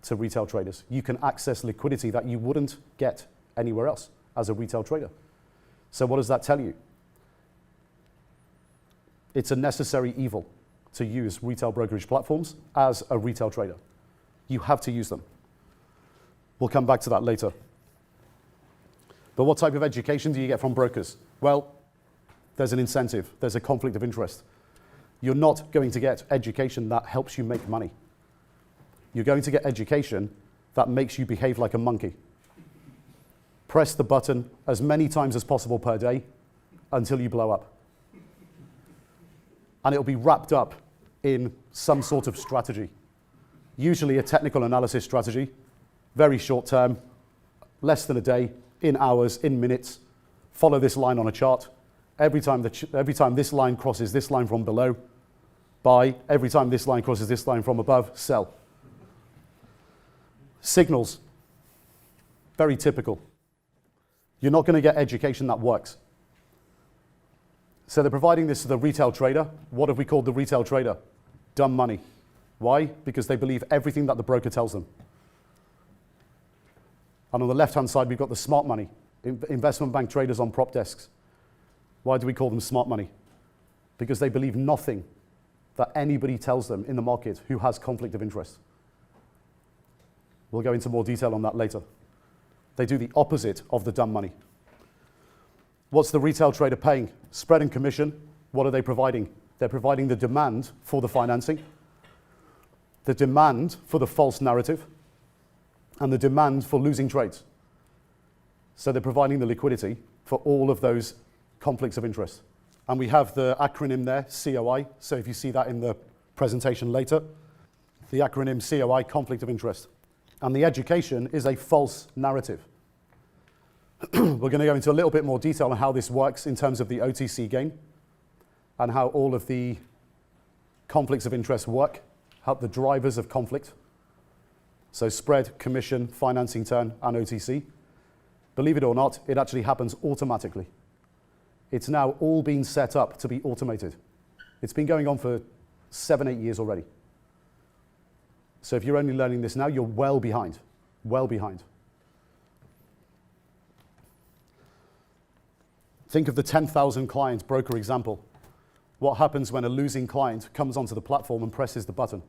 to retail traders. You can access liquidity that you wouldn't get anywhere else as a retail trader. So what does that tell you? It's a necessary evil to use retail brokerage platforms as a retail trader. You have to use them. We'll come back to that later. But what type of education do you get from brokers? Well, there's an incentive. There's a conflict of interest. You're not going to get education that helps you make money. You're going to get education that makes you behave like a monkey. Press the button as many times as possible per day until you blow up. And it'll be wrapped up in some sort of strategy. Usually a technical analysis strategy, very short term, less than a day, in hours, in minutes. Follow this line on a chart. Every time this line crosses this line from below, buy. Every time this line crosses this line from above, sell. Signals, very typical. You're not going to get education that works. So they're providing this to the retail trader. What have we called the retail trader? Dumb money. Why? Because they believe everything that the broker tells them. And on the left-hand side, we've got the smart money, investment bank traders on prop desks. Why do we call them smart money? Because they believe nothing that anybody tells them in the market who has conflict of interest. We'll go into more detail on that later. They do the opposite of the dumb money. What's the retail trader paying? Spread and commission. What are they providing? They're providing the demand for the financing, the demand for the false narrative, and the demand for losing trades. So they're providing the liquidity for all of those conflicts of interest. And we have the acronym there, COI. So if you see that in the presentation later, the acronym COI, conflict of interest. And the education is a false narrative. We're going to go into a little bit more detail on how this works in terms of the OTC gain and how all of the conflicts of interest work, how the drivers of conflict. So spread, commission, financing turn, and OTC. Believe it or not, it actually happens automatically. It's now all been set up to be automated. It's been going on for 7, 8 years already. So if you're only learning this now, you're well behind, well behind. Think of the 10,000 client broker example. What happens when a losing client comes onto the platform and presses the button?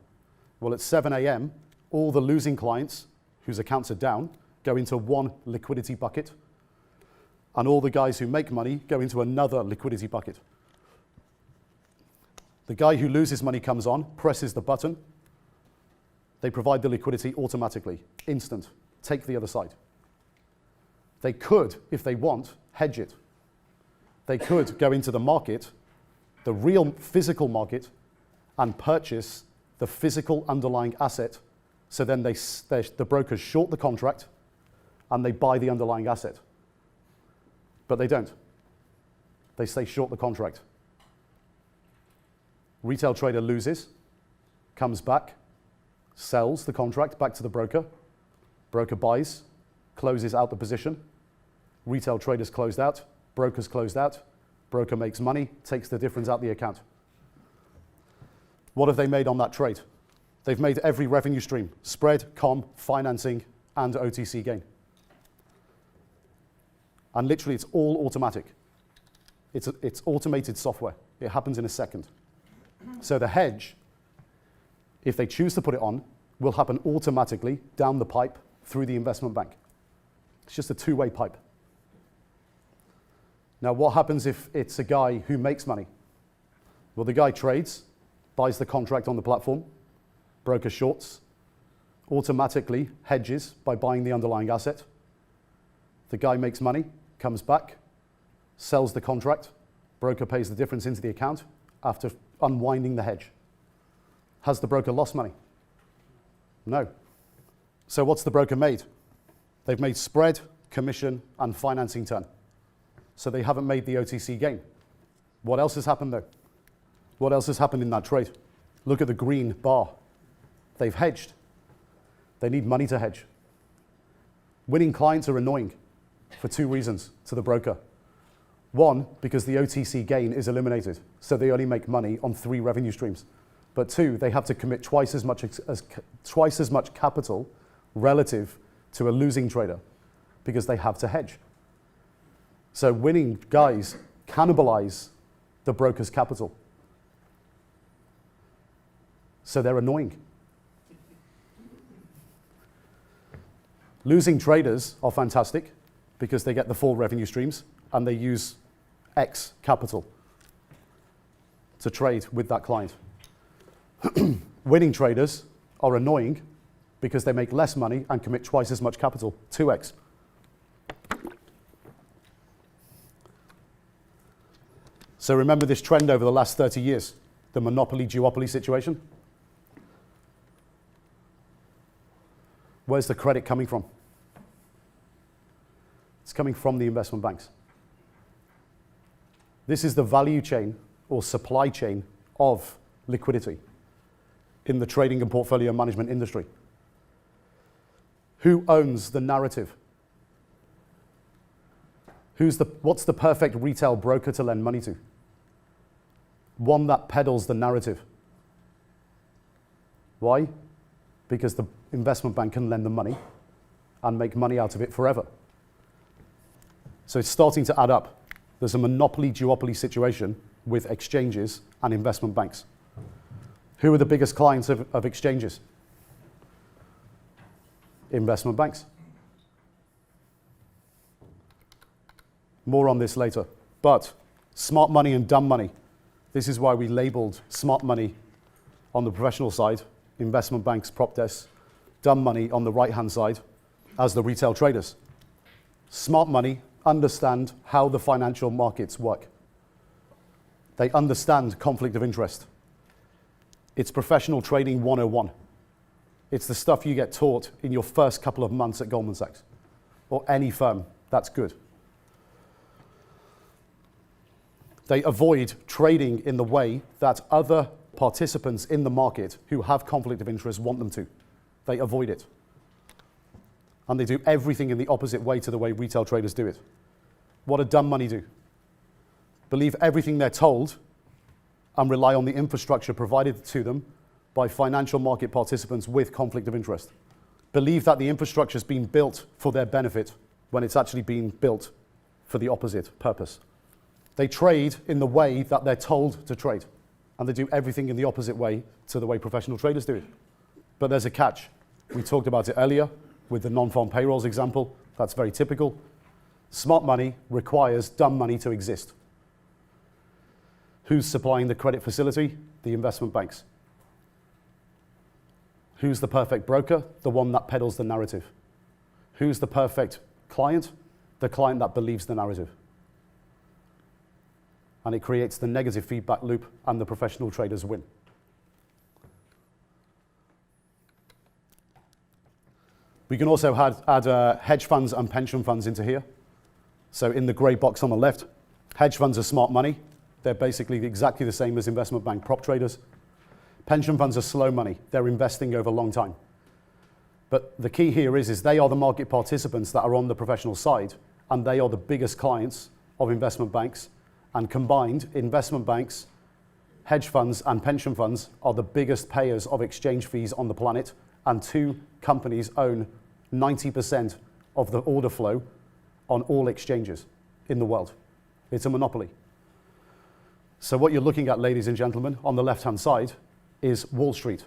Well, at 7 a.m., all the losing clients whose accounts are down go into one liquidity bucket, and all the guys who make money go into another liquidity bucket. The guy who loses money comes on, presses the button. They provide the liquidity automatically, instant. Take the other side. They could, if they want, hedge it. They could go into the market, the real physical market, and purchase the physical underlying asset. So then the brokers short the contract and they buy the underlying asset. But they don't. They stay short the contract. Retail trader loses, comes back, sells the contract back to the broker. Broker buys, closes out the position. Retail traders closed out, brokers closed out. Broker makes money, takes the difference out the account. What have they made on that trade? They've made every revenue stream: spread, com, financing, and OTC gain. And literally, it's all automatic. It's automated software. It happens in a second. So the hedge, if they choose to put it on, will happen automatically down the pipe through the investment bank. It's just a two-way pipe. Now, what happens if it's a guy who makes money? Well, the guy trades, buys the contract on the platform, broker shorts, automatically hedges by buying the underlying asset. The guy makes money, comes back, sells the contract, broker pays the difference into the account after unwinding the hedge. Has the broker lost money? No. So what's the broker made? They've made spread, commission, and financing turn. So they haven't made the OTC gain. What else has happened though? What else has happened in that trade? Look at the green bar. They've hedged. They need money to hedge. Winning clients are annoying for 2 reasons to the broker. 1, because the OTC gain is eliminated, so they only make money on 3 revenue streams. But 2, they have to commit twice as much capital relative to a losing trader because they have to hedge. So winning guys cannibalize the broker's capital. So they're annoying. Losing traders are fantastic because they get the 4 revenue streams and they use X capital to trade with that client. Winning traders are annoying because they make less money and commit twice as much capital, 2X. So remember this trend over the last 30 years, the monopoly-duopoly situation? Where's the credit coming from? It's coming from the investment banks. This is the value chain or supply chain of liquidity in the trading and portfolio management industry. Who owns the narrative? What's the perfect retail broker to lend money to? One that peddles the narrative. Why? Because the investment bank can lend them money and make money out of it forever. So it's starting to add up. There's a monopoly-duopoly situation with exchanges and investment banks. Who are the biggest clients of exchanges? Investment banks. More on this later. But smart money and dumb money. This is why we labeled smart money on the professional side, investment banks, prop desks, dumb money on the right-hand side as the retail traders. Smart money understand how the financial markets work. They understand conflict of interest. It's professional trading 101. It's the stuff you get taught in your first couple of months at Goldman Sachs or any firm that's good. They avoid trading in the way that other participants in the market who have conflict of interest want them to. They avoid it. And they do everything in the opposite way to the way retail traders do it. What do dumb money do? Believe everything they're told and rely on the infrastructure provided to them by financial market participants with conflict of interest. Believe that the infrastructure has been built for their benefit when it's actually been built for the opposite purpose. They trade in the way that they're told to trade, and they do everything in the opposite way to the way professional traders do it. But there's a catch. We talked about it earlier with the non-farm payrolls example. That's very typical. Smart money requires dumb money to exist. Who's supplying the credit facility? The investment banks. Who's the perfect broker? The one that peddles the narrative. Who's the perfect client? The client that believes the narrative. And it creates the negative feedback loop, and the professional traders win. We can also add hedge funds and pension funds into here. So in the grey box on the left, hedge funds are smart money. They're basically exactly the same as investment bank prop traders. Pension funds are slow money. They're investing over a long time. But the key here is they are the market participants that are on the professional side, and they are the biggest clients of investment banks. And combined, investment banks, hedge funds, and pension funds are the biggest payers of exchange fees on the planet, and two companies own 90% of the order flow on all exchanges in the world. It's a monopoly. So what you're looking at, ladies and gentlemen, on the left-hand side is Wall Street.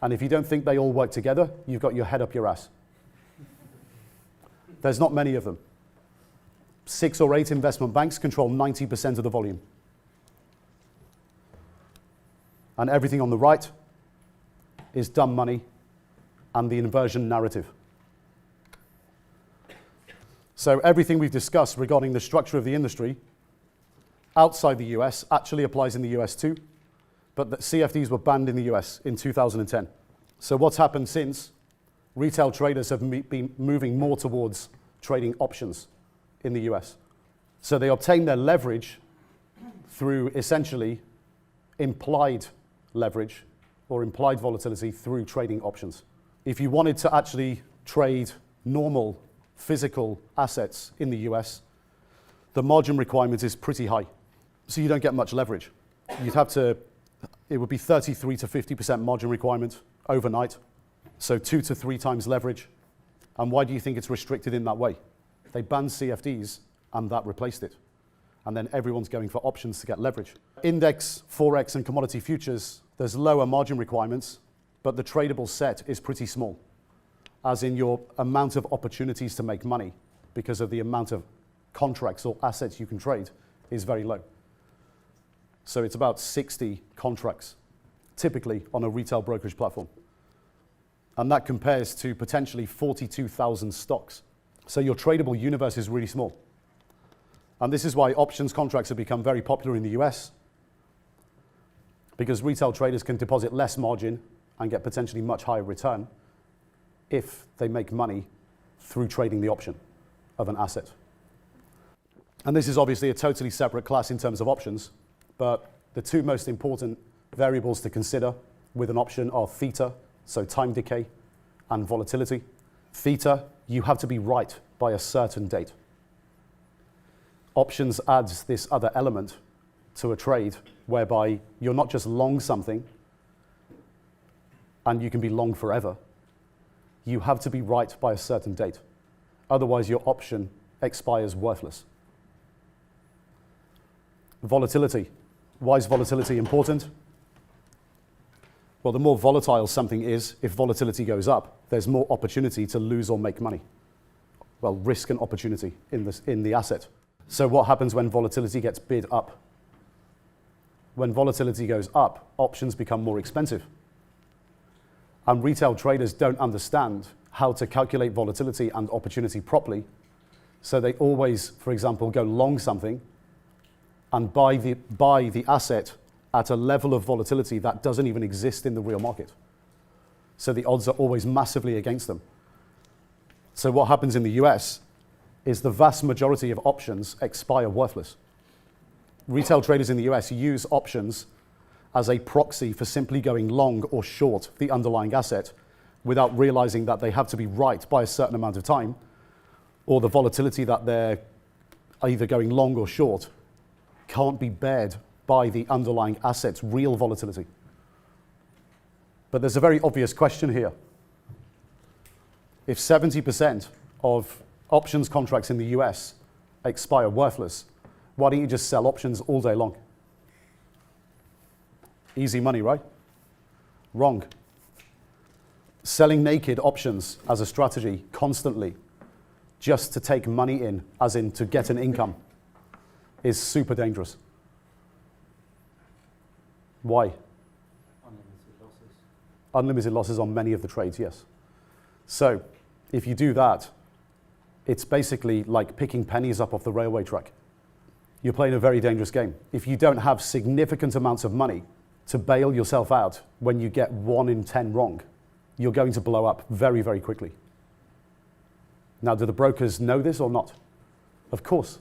And if you don't think they all work together, you've got your head up your ass. There's not many of them. 6 or 8 investment banks control 90% of the volume. And everything on the right is dumb money and the inversion narrative. So everything we've discussed regarding the structure of the industry outside the US actually applies in the US too, but the CFDs were banned in the US in 2010. So what's happened since? Retail traders have been moving more towards trading options in the US. So they obtain their leverage through essentially implied leverage or implied volatility through trading options. If you wanted to actually trade normal physical assets in the US, the margin requirement is pretty high. So you don't get much leverage. It would be 33 to 50% margin requirement overnight. So 2 to 3 times leverage. And why do you think it's restricted in that way? They banned CFDs and that replaced it. And then everyone's going for options to get leverage. Index, Forex, and commodity futures, there's lower margin requirements, but the tradable set is pretty small, as in your amount of opportunities to make money because of the amount of contracts or assets you can trade is very low. So it's about 60 contracts, typically on a retail brokerage platform. And that compares to potentially 42,000 stocks. So your tradable universe is really small. And this is why options contracts have become very popular in the US, because retail traders can deposit less margin and get potentially much higher return if they make money through trading the option of an asset. And this is obviously a totally separate class in terms of options, but the two most important variables to consider with an option are theta, so time decay, and volatility. Theta, you have to be right by a certain date. Options adds this other element to a trade whereby you're not just long something and you can be long forever. You have to be right by a certain date. Otherwise, your option expires worthless. Volatility. Why is volatility important? Well, the more volatile something is, if volatility goes up, there's more opportunity to lose or make money. Well, risk and opportunity in the asset. So what happens when volatility gets bid up? When volatility goes up, options become more expensive. And retail traders don't understand how to calculate volatility and opportunity properly. So they always, for example, go long something and buy the asset at a level of volatility that doesn't even exist in the real market. So the odds are always massively against them. So what happens in the US is the vast majority of options expire worthless. Retail traders in the US use options as a proxy for simply going long or short the underlying asset without realizing that they have to be right by a certain amount of time, or the volatility that they're either going long or short can't be bared by the underlying asset's real volatility. But there's a very obvious question here. If 70% of options contracts in the US expire worthless, why don't you just sell options all day long? Easy money, right? Wrong. Selling naked options as a strategy constantly just to take money in, as in to get an income, is super dangerous. Why? Unlimited losses. Unlimited losses on many of the trades, yes. So if you do that, it's basically like picking pennies up off the railway track. You're playing a very dangerous game. If you don't have significant amounts of money to bail yourself out when you get 1 in 10 wrong, you're going to blow up very, very quickly. Now, do the brokers know this or not? Of course.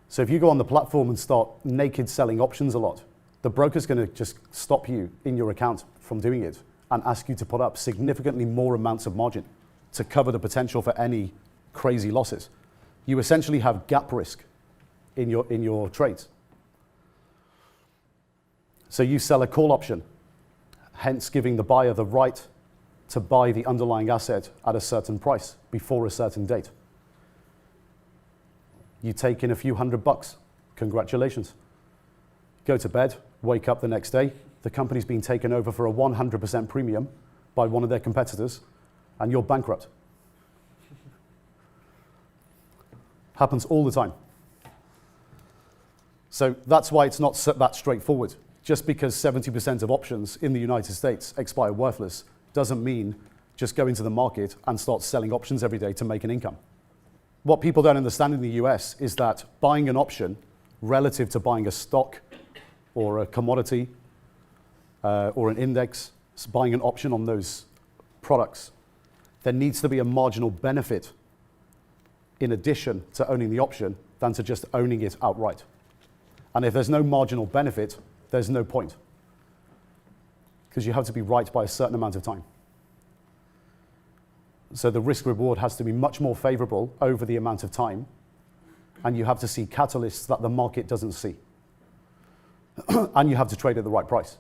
So if you go on the platform and start naked selling options a lot, the broker's going to just stop you in your account from doing it and ask you to put up significantly more amounts of margin to cover the potential for any crazy losses. You essentially have gap risk in your trades. So you sell a call option, hence giving the buyer the right to buy the underlying asset at a certain price before a certain date. You take in a few $100. Congratulations. Go to bed, wake up the next day, the company's been taken over for a 100% premium by one of their competitors, and you're bankrupt. Happens all the time. So that's why it's not that straightforward. Just because 70% of options in the United States expire worthless doesn't mean just go into the market and start selling options every day to make an income. What people don't understand in the US is that buying an option relative to buying a stock or a commodity or an index, so buying an option on those products, there needs to be a marginal benefit in addition to owning the option than to just owning it outright. And if there's no marginal benefit, there's no point, because you have to be right by a certain amount of time. So the risk reward has to be much more favorable over the amount of time, and you have to see catalysts that the market doesn't see. And you have to trade at the right price.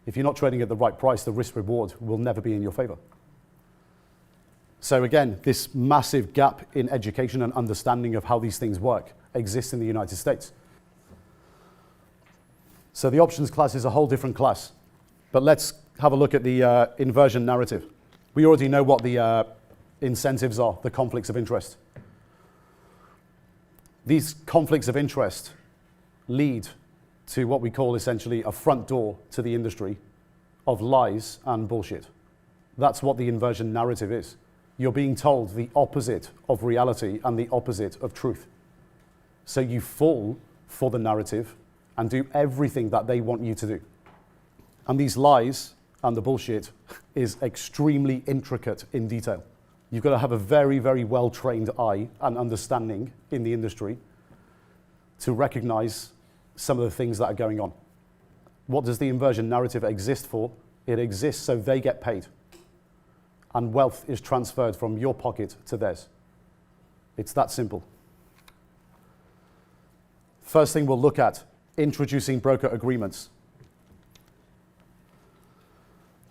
If you're not trading at the right price, the risk reward will never be in your favor. So again, this massive gap in education and understanding of how these things work exists in the United States. So the options class is a whole different class. But let's have a look at the inversion narrative. We already know what the incentives are, the conflicts of interest. These conflicts of interest lead to what we call essentially a front door to the industry of lies and bullshit. That's what the inversion narrative is. You're being told the opposite of reality and the opposite of truth. So you fall for the narrative and do everything that they want you to do. And these lies and the bullshit is extremely intricate in detail. You've got to have a very, very well-trained eye and understanding in the industry to recognize some of the things that are going on. What does the inversion narrative exist for? It exists so they get paid. And wealth is transferred from your pocket to theirs. It's that simple. First thing we'll look at, introducing broker agreements.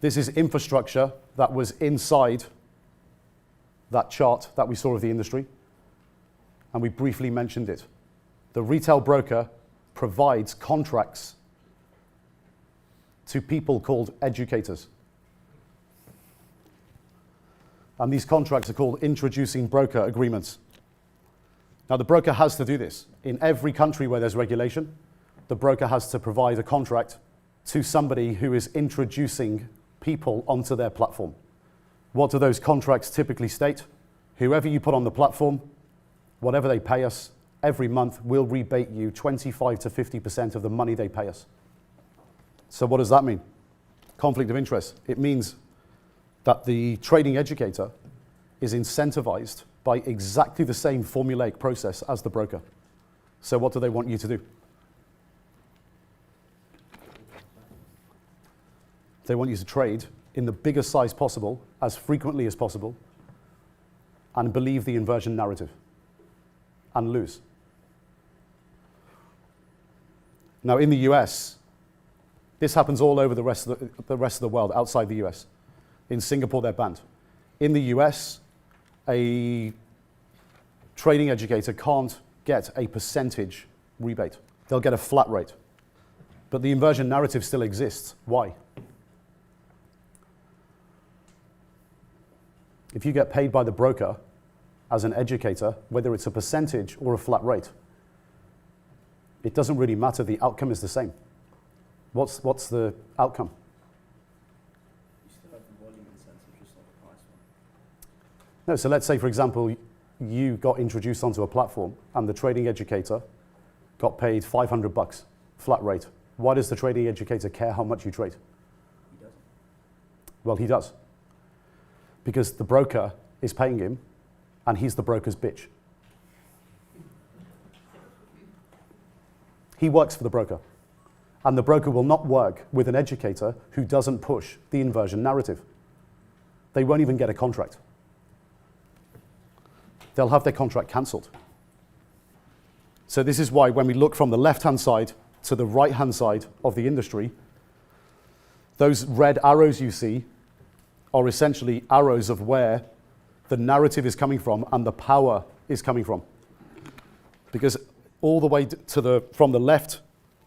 This is infrastructure that was inside that chart that we saw of the industry, and we briefly mentioned it. The retail broker provides contracts to people called educators. And these contracts are called introducing broker agreements. Now, the broker has to do this. In every country where there's regulation, the broker has to provide a contract to somebody who is introducing people onto their platform. What do those contracts typically state? Whoever you put on the platform, whatever they pay us, every month we'll rebate you 25 to 50% of the money they pay us. So what does that mean? Conflict of interest. It means that the trading educator is incentivized by exactly the same formulaic process as the broker. So what do they want you to do? They want you to trade in the biggest size possible, as frequently as possible, and believe the inversion narrative, and lose. Now in the US, this happens all over the rest of the world, outside the US. In Singapore, they're banned. In the US, a trading educator can't get a percentage rebate. They'll get a flat rate. But the inversion narrative still exists. Why? If you get paid by the broker as an educator, whether it's a percentage or a flat rate, it doesn't really matter. The outcome is the same. What's the outcome? You still have the volume incentive, just like the price one. No, so let's say, for example, you got introduced onto a platform and the trading educator got paid $500, flat rate. Why does the trading educator care how much you trade? He doesn't. Well, he does. Because the broker is paying him and he's the broker's bitch. He works for the broker. And the broker will not work with an educator who doesn't push the inversion narrative. They won't even get a contract. They'll have their contract cancelled. So this is why when we look from the left-hand side to the right-hand side of the industry, those red arrows you see are essentially arrows of where the narrative is coming from and the power is coming from. Because all the way from the left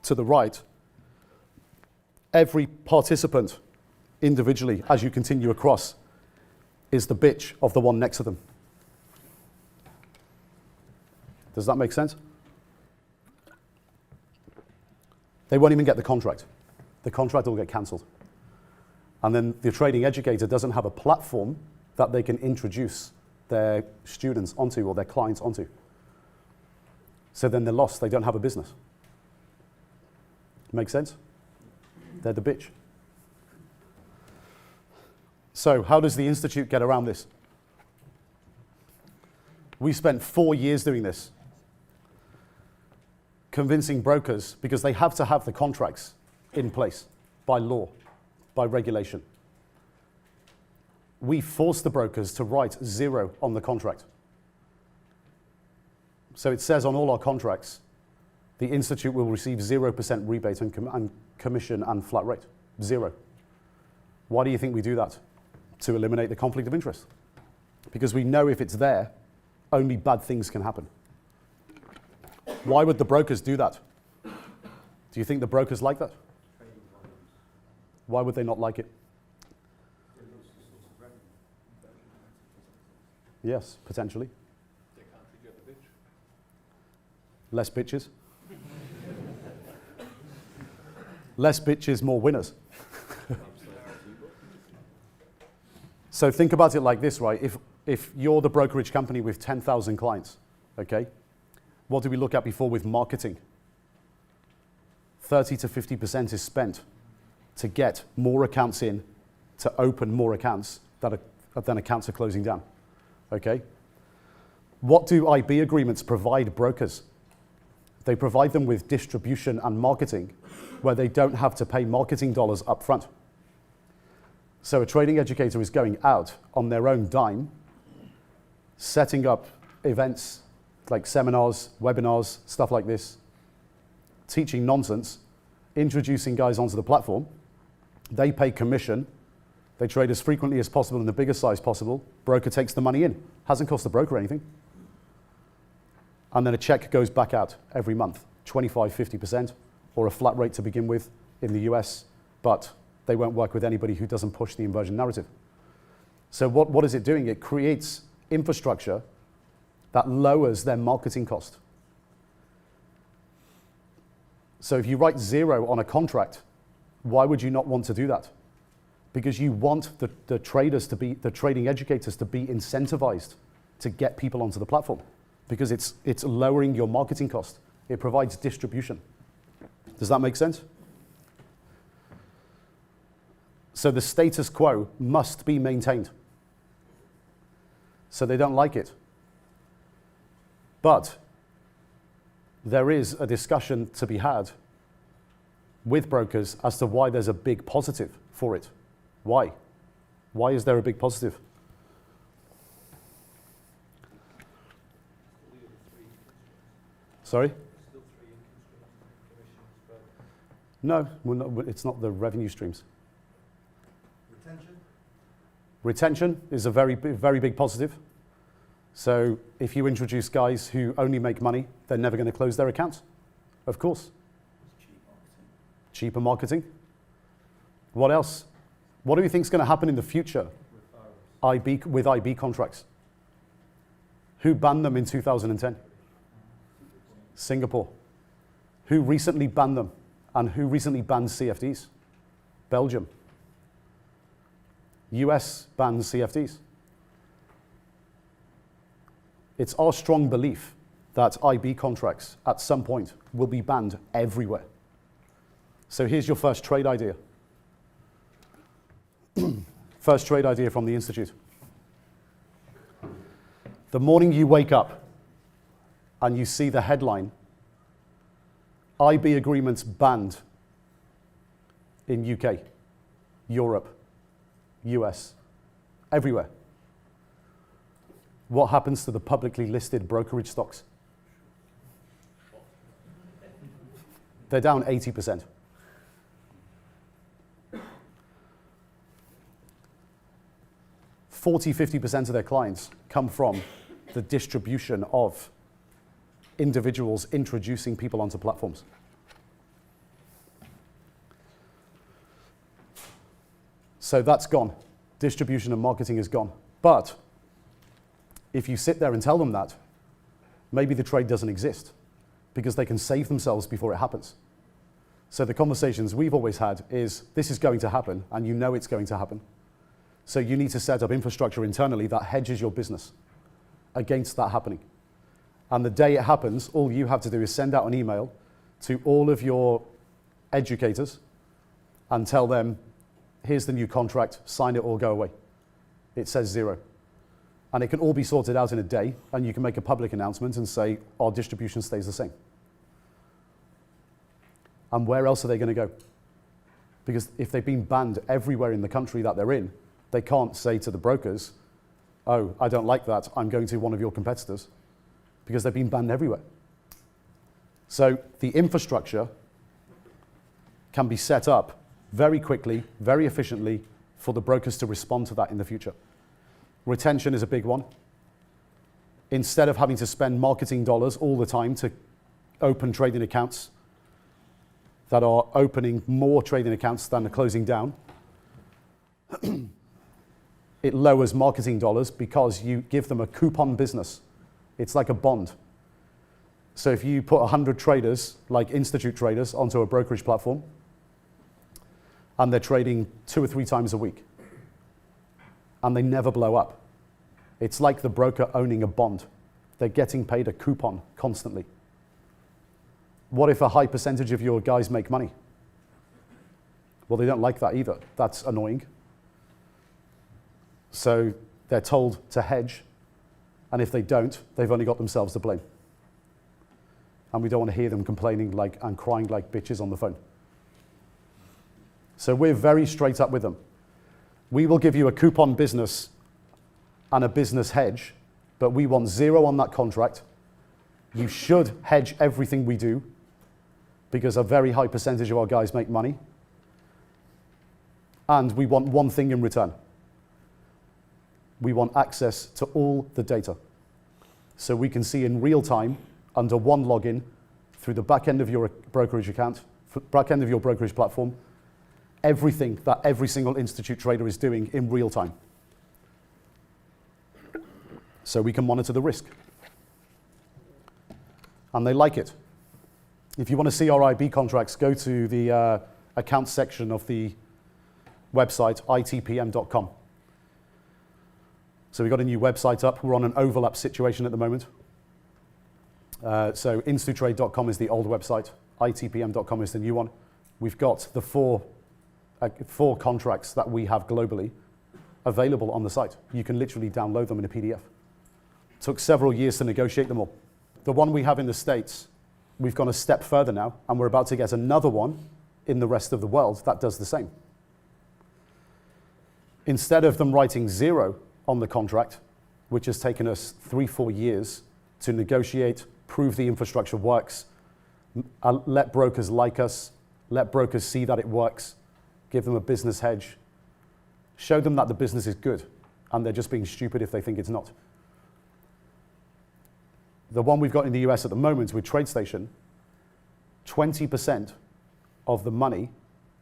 to the right, every participant individually, as you continue across, is the bitch of the one next to them. Does that make sense? They won't even get the contract. The contract will get cancelled. And then the trading educator doesn't have a platform that they can introduce their students onto or their clients onto. So then they're lost. They don't have a business. Make sense? They're the bitch. So how does the Institute get around this? We spent 4 years doing this, convincing brokers, because they have to have the contracts in place by law, by regulation. We forced the brokers to write 0 on the contract. So it says on all our contracts, the Institute will receive 0% rebate and commission and flat rate. 0. Why do you think we do that? To eliminate the conflict of interest. Because we know if it's there, only bad things can happen. Why would the brokers do that? Do you think the brokers like that? Trading volumes. Why would they not like it? They lose the source of revenue. Inversion narrative. Yes, potentially. They can't get the bitch. Less bitches. Less bitches, more winners. So think about it like this, right? If you're the brokerage company with 10,000 clients, okay? What did we look at before with marketing? 30 to 50% is spent to get more accounts in, to open more accounts than accounts are closing down, okay? What do IB agreements provide brokers? They provide them with distribution and marketing where they don't have to pay marketing dollars up front. So a trading educator is going out on their own dime, setting up events like seminars, webinars, stuff like this, teaching nonsense, introducing guys onto the platform. They pay commission. They trade as frequently as possible in the biggest size possible. Broker takes the money in. Hasn't cost the broker anything. And then a check goes back out every month, 25, 50%, or a flat rate to begin with in the US, but they won't work with anybody who doesn't push the inversion narrative. So what is it doing? It creates infrastructure that lowers their marketing cost. So if you write 0 on a contract, why would you not want to do that? Because you want the traders to be, the trading educators to be incentivized to get people onto the platform because it's lowering your marketing cost. It provides distribution. Does that make sense? So the status quo must be maintained. So they don't like it. But there is a discussion to be had with brokers as to why there's a big positive for it. Why? Why is there a big positive? Sorry? Still 3 income streams and commissions, but No, it's not the revenue streams. retention? Retention is a very big positive. So if you introduce guys who only make money, they're never going to close their accounts. Of course. It's cheap marketing. Cheaper marketing. What else? What do you think is going to happen in the future with IB contracts? Who banned them in 2010? Singapore. Who recently banned them? And who recently banned CFDs? Belgium. US bans CFDs. It's our strong belief that IB contracts at some point will be banned everywhere. So here's your first trade idea. First trade idea from the Institute. The morning you wake up and you see the headline, IB agreements banned in UK, Europe, US, everywhere. What happens to the publicly listed brokerage stocks? They're down 80%. Forty, 50% of their clients come from the distribution of individuals introducing people onto platforms. So that's gone. Distribution and marketing is gone. But if you sit there and tell them that, maybe the trade doesn't exist because they can save themselves before it happens. So the conversations we've always had is, this is going to happen, and you know it's going to happen. So you need to set up infrastructure internally that hedges your business against that happening. And the day it happens, all you have to do is send out an email to all of your educators and tell them, here's the new contract, sign it or go away. It says 0. And it can all be sorted out in a day, and you can make a public announcement and say, our distribution stays the same. And where else are they going to go? Because if they've been banned everywhere in the country that they're in, they can't say to the brokers, oh, I don't like that, I'm going to one of your competitors, because they've been banned everywhere. So the infrastructure can be set up very quickly, very efficiently for the brokers to respond to that in the future. Retention is a big one. Instead of having to spend marketing dollars all the time to open trading accounts that are opening more trading accounts than are closing down, it lowers marketing dollars because you give them a coupon business. It's like a bond. So if you put 100 traders, like Institute traders, onto a brokerage platform, and they're trading 2 or 3 times a week, and they never blow up, it's like the broker owning a bond. They're getting paid a coupon constantly. What if a high percentage of your guys make money? Well, they don't like that either. That's annoying. So they're told to hedge, and if they don't, they've only got themselves to blame. And we don't want to hear them complaining and crying like bitches on the phone. So we're very straight up with them. We will give you a coupon business and a business hedge, but we want 0 on that contract. You should hedge everything we do because a very high percentage of our guys make money. And we want one thing in return. We want access to all the data. So we can see in real time, under one login, through the back end of your brokerage account, back end of your brokerage platform, everything that every single Institute trader is doing in real time. So we can monitor the risk. And they like it. If you want to see our IB contracts, go to the account section of the website, itpm.com. So we've got a new website up. We're on an overlap situation at the moment. So institutrade.com is the old website. itpm.com is the new one. We've got the four contracts that we have globally available on the site. You can literally download them in a PDF. Took several years to negotiate them all. The one we have in the States, we've gone a step further now, and we're about to get another one in the rest of the world that does the same. Instead of them writing 0 on the contract, which has taken us 3-4 years to negotiate, prove the infrastructure works, let brokers like us, let brokers see that it works, give them a business hedge, show them that the business is good, and they're just being stupid if they think it's not. The one we've got in the US at the moment with TradeStation, 20% of the money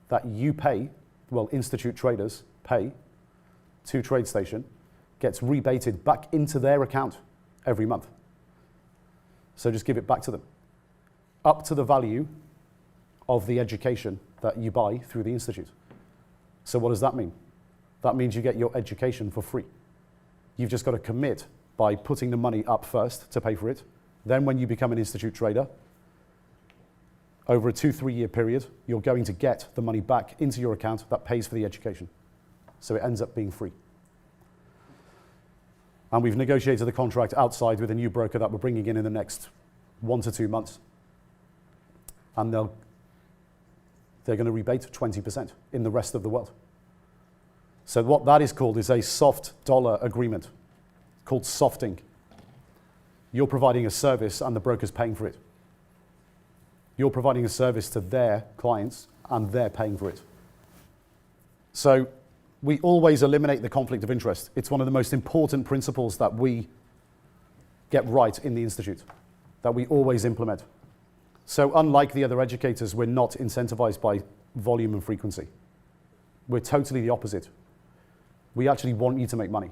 that you pay, well, institute traders pay to TradeStation, gets rebated back into their account every month. So just give it back to them, up to the value of the education that you buy through the institute. So what does that mean? That means you get your education for free. You've just got to commit by putting the money up first to pay for it. Then when you become an institute trader, over a 2-3 year period, you're going to get the money back into your account that pays for the education. So it ends up being free. And we've negotiated the contract outside with a new broker that we're bringing in the next 1 to 2 months. And they're going to rebate 20% in the rest of the world. So what that is called is a soft dollar agreement, called softing. You're providing a service and the broker's paying for it. You're providing a service to their clients and they're paying for it. So we always eliminate the conflict of interest. It's one of the most important principles that we get right in the Institute, that we always implement. So unlike the other educators, we're not incentivized by volume and frequency. We're totally the opposite. We actually want you to make money.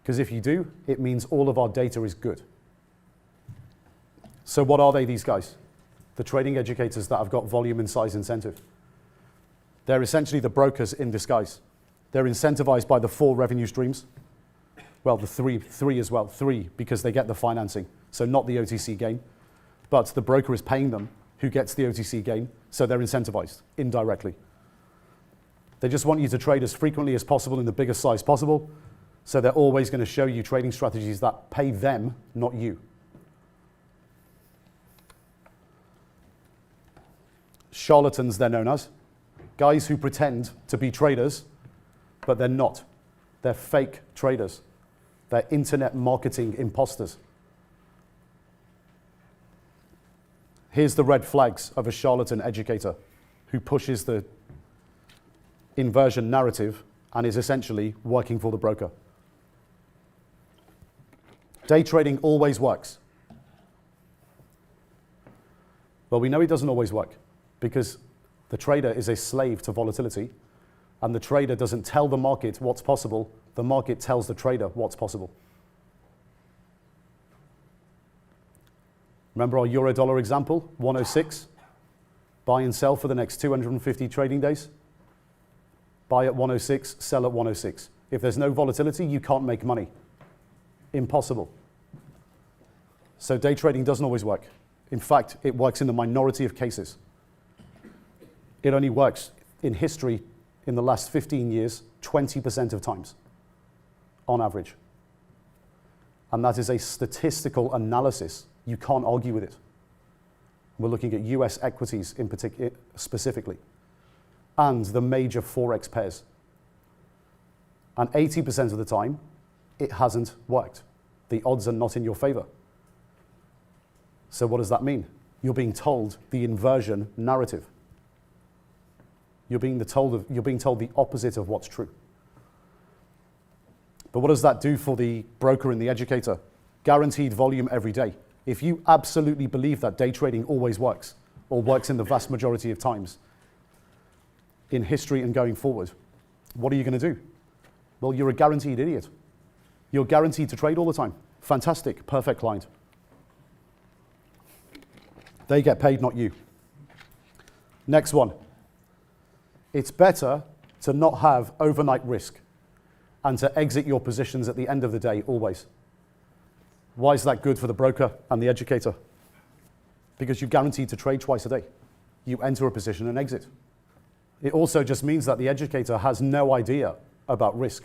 Because if you do, it means all of our data is good. So what are they, these guys? The trading educators that have got volume and size incentive. They're essentially the brokers in disguise. They're incentivized by the 4 revenue streams. Well, the three as well. 3 because they get the financing, so not the OTC gain. But the broker is paying them who gets the OTC gain, so they're incentivized indirectly. They just want you to trade as frequently as possible in the biggest size possible, so they're always going to show you trading strategies that pay them, not you. Charlatans, they're known as. Guys who pretend to be traders, but they're not. They're fake traders. They're internet marketing imposters. Here's the red flags of a charlatan educator who pushes the inversion narrative and is essentially working for the broker. Day trading always works. Well, we know it doesn't always work because the trader is a slave to volatility, and the trader doesn't tell the market what's possible, the market tells the trader what's possible. Remember our euro-dollar example, 106? Buy and sell for the next 250 trading days. Buy at 106, sell at 106. If there's no volatility, you can't make money. Impossible. So day trading doesn't always work. In fact, it works in the minority of cases. It only works in history in the last 15 years, 20% of times, on average. And that is a statistical analysis. You can't argue with it. We're looking at US equities in particular, specifically, and the major Forex pairs. And 80% of the time, it hasn't worked. The odds are not in your favor. So what does that mean? You're being told the inversion narrative. You're being told the opposite of what's true. But what does that do for the broker and the educator? Guaranteed volume every day. If you absolutely believe that day trading always works, or works in the vast majority of times, in history and going forward, what are you going to do? Well, you're a guaranteed idiot. You're guaranteed to trade all the time. Fantastic, perfect client. They get paid, not you. Next one. It's better to not have overnight risk. and to exit your positions at the end of the day always. Why is that good for the broker and the educator? Because you're guaranteed to trade twice a day. You enter a position and exit. It also just means that the educator has no idea about risk,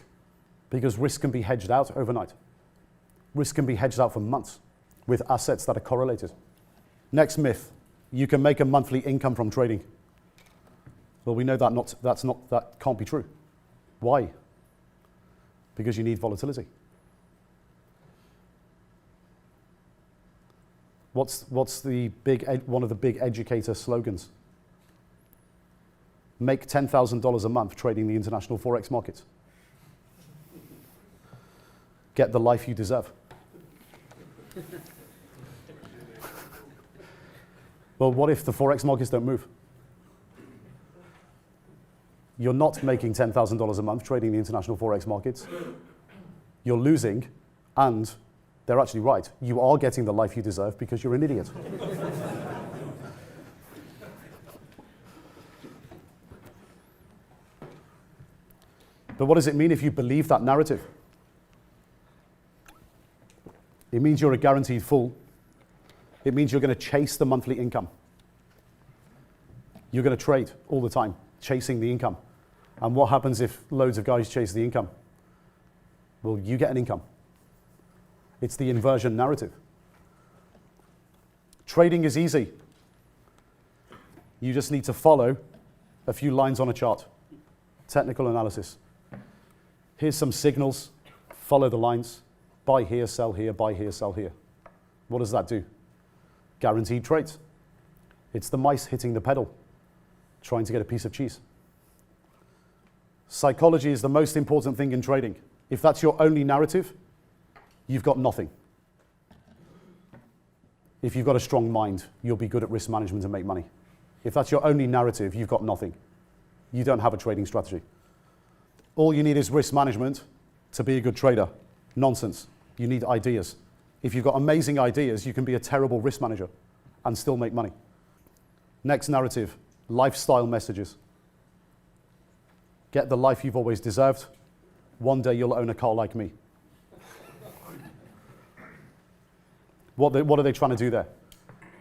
because risk can be hedged out overnight. Risk can be hedged out for months with assets that are correlated. Next myth, you can make a monthly income from trading. Well, we know that can't be true. Why? Because you need volatility. What's one of the big educator slogans? Make $10,000 a month trading the international Forex markets. Get the life you deserve. Well, what if the Forex markets don't move? You're not making $10,000 a month trading the international Forex markets. You're losing, and they're actually right. You are getting the life you deserve because you're an idiot. But what does it mean if you believe that narrative? It means you're a guaranteed fool. It means you're going to chase the monthly income. You're going to trade all the time, chasing the income. And what happens if loads of guys chase the income? Well, you get an income. It's the inversion narrative. Trading is easy. You just need to follow a few lines on a chart. Technical analysis. Here's some signals. Follow the lines. Buy here, sell here, buy here, sell here. What does that do? Guaranteed trades. It's the mice hitting the pedal, trying to get a piece of cheese. Psychology is the most important thing in trading. If that's your only narrative, you've got nothing. If you've got a strong mind, you'll be good at risk management and make money. If that's your only narrative, you've got nothing. You don't have a trading strategy. All you need is risk management to be a good trader. Nonsense. You need ideas. If you've got amazing ideas, you can be a terrible risk manager and still make money. Next narrative, lifestyle messages. Get the life you've always deserved. One day you'll own a car like me. What are they trying to do there?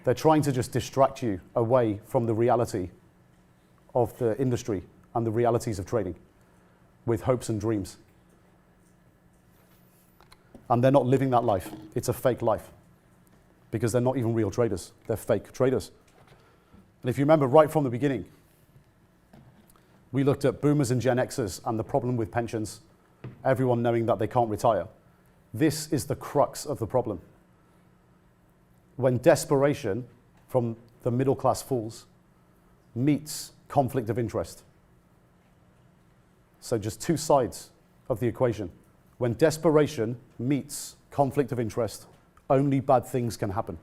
They're trying to just distract you away from the reality of the industry and the realities of trading with hopes and dreams. And they're not living that life. It's a fake life because they're not even real traders. They're fake traders. And if you remember right from the beginning, we looked at boomers and Gen Xers and the problem with pensions, everyone knowing that they can't retire. This is the crux of the problem. When desperation from the middle class fools meets conflict of interest. So just two sides of the equation. When desperation meets conflict of interest, only bad things can happen.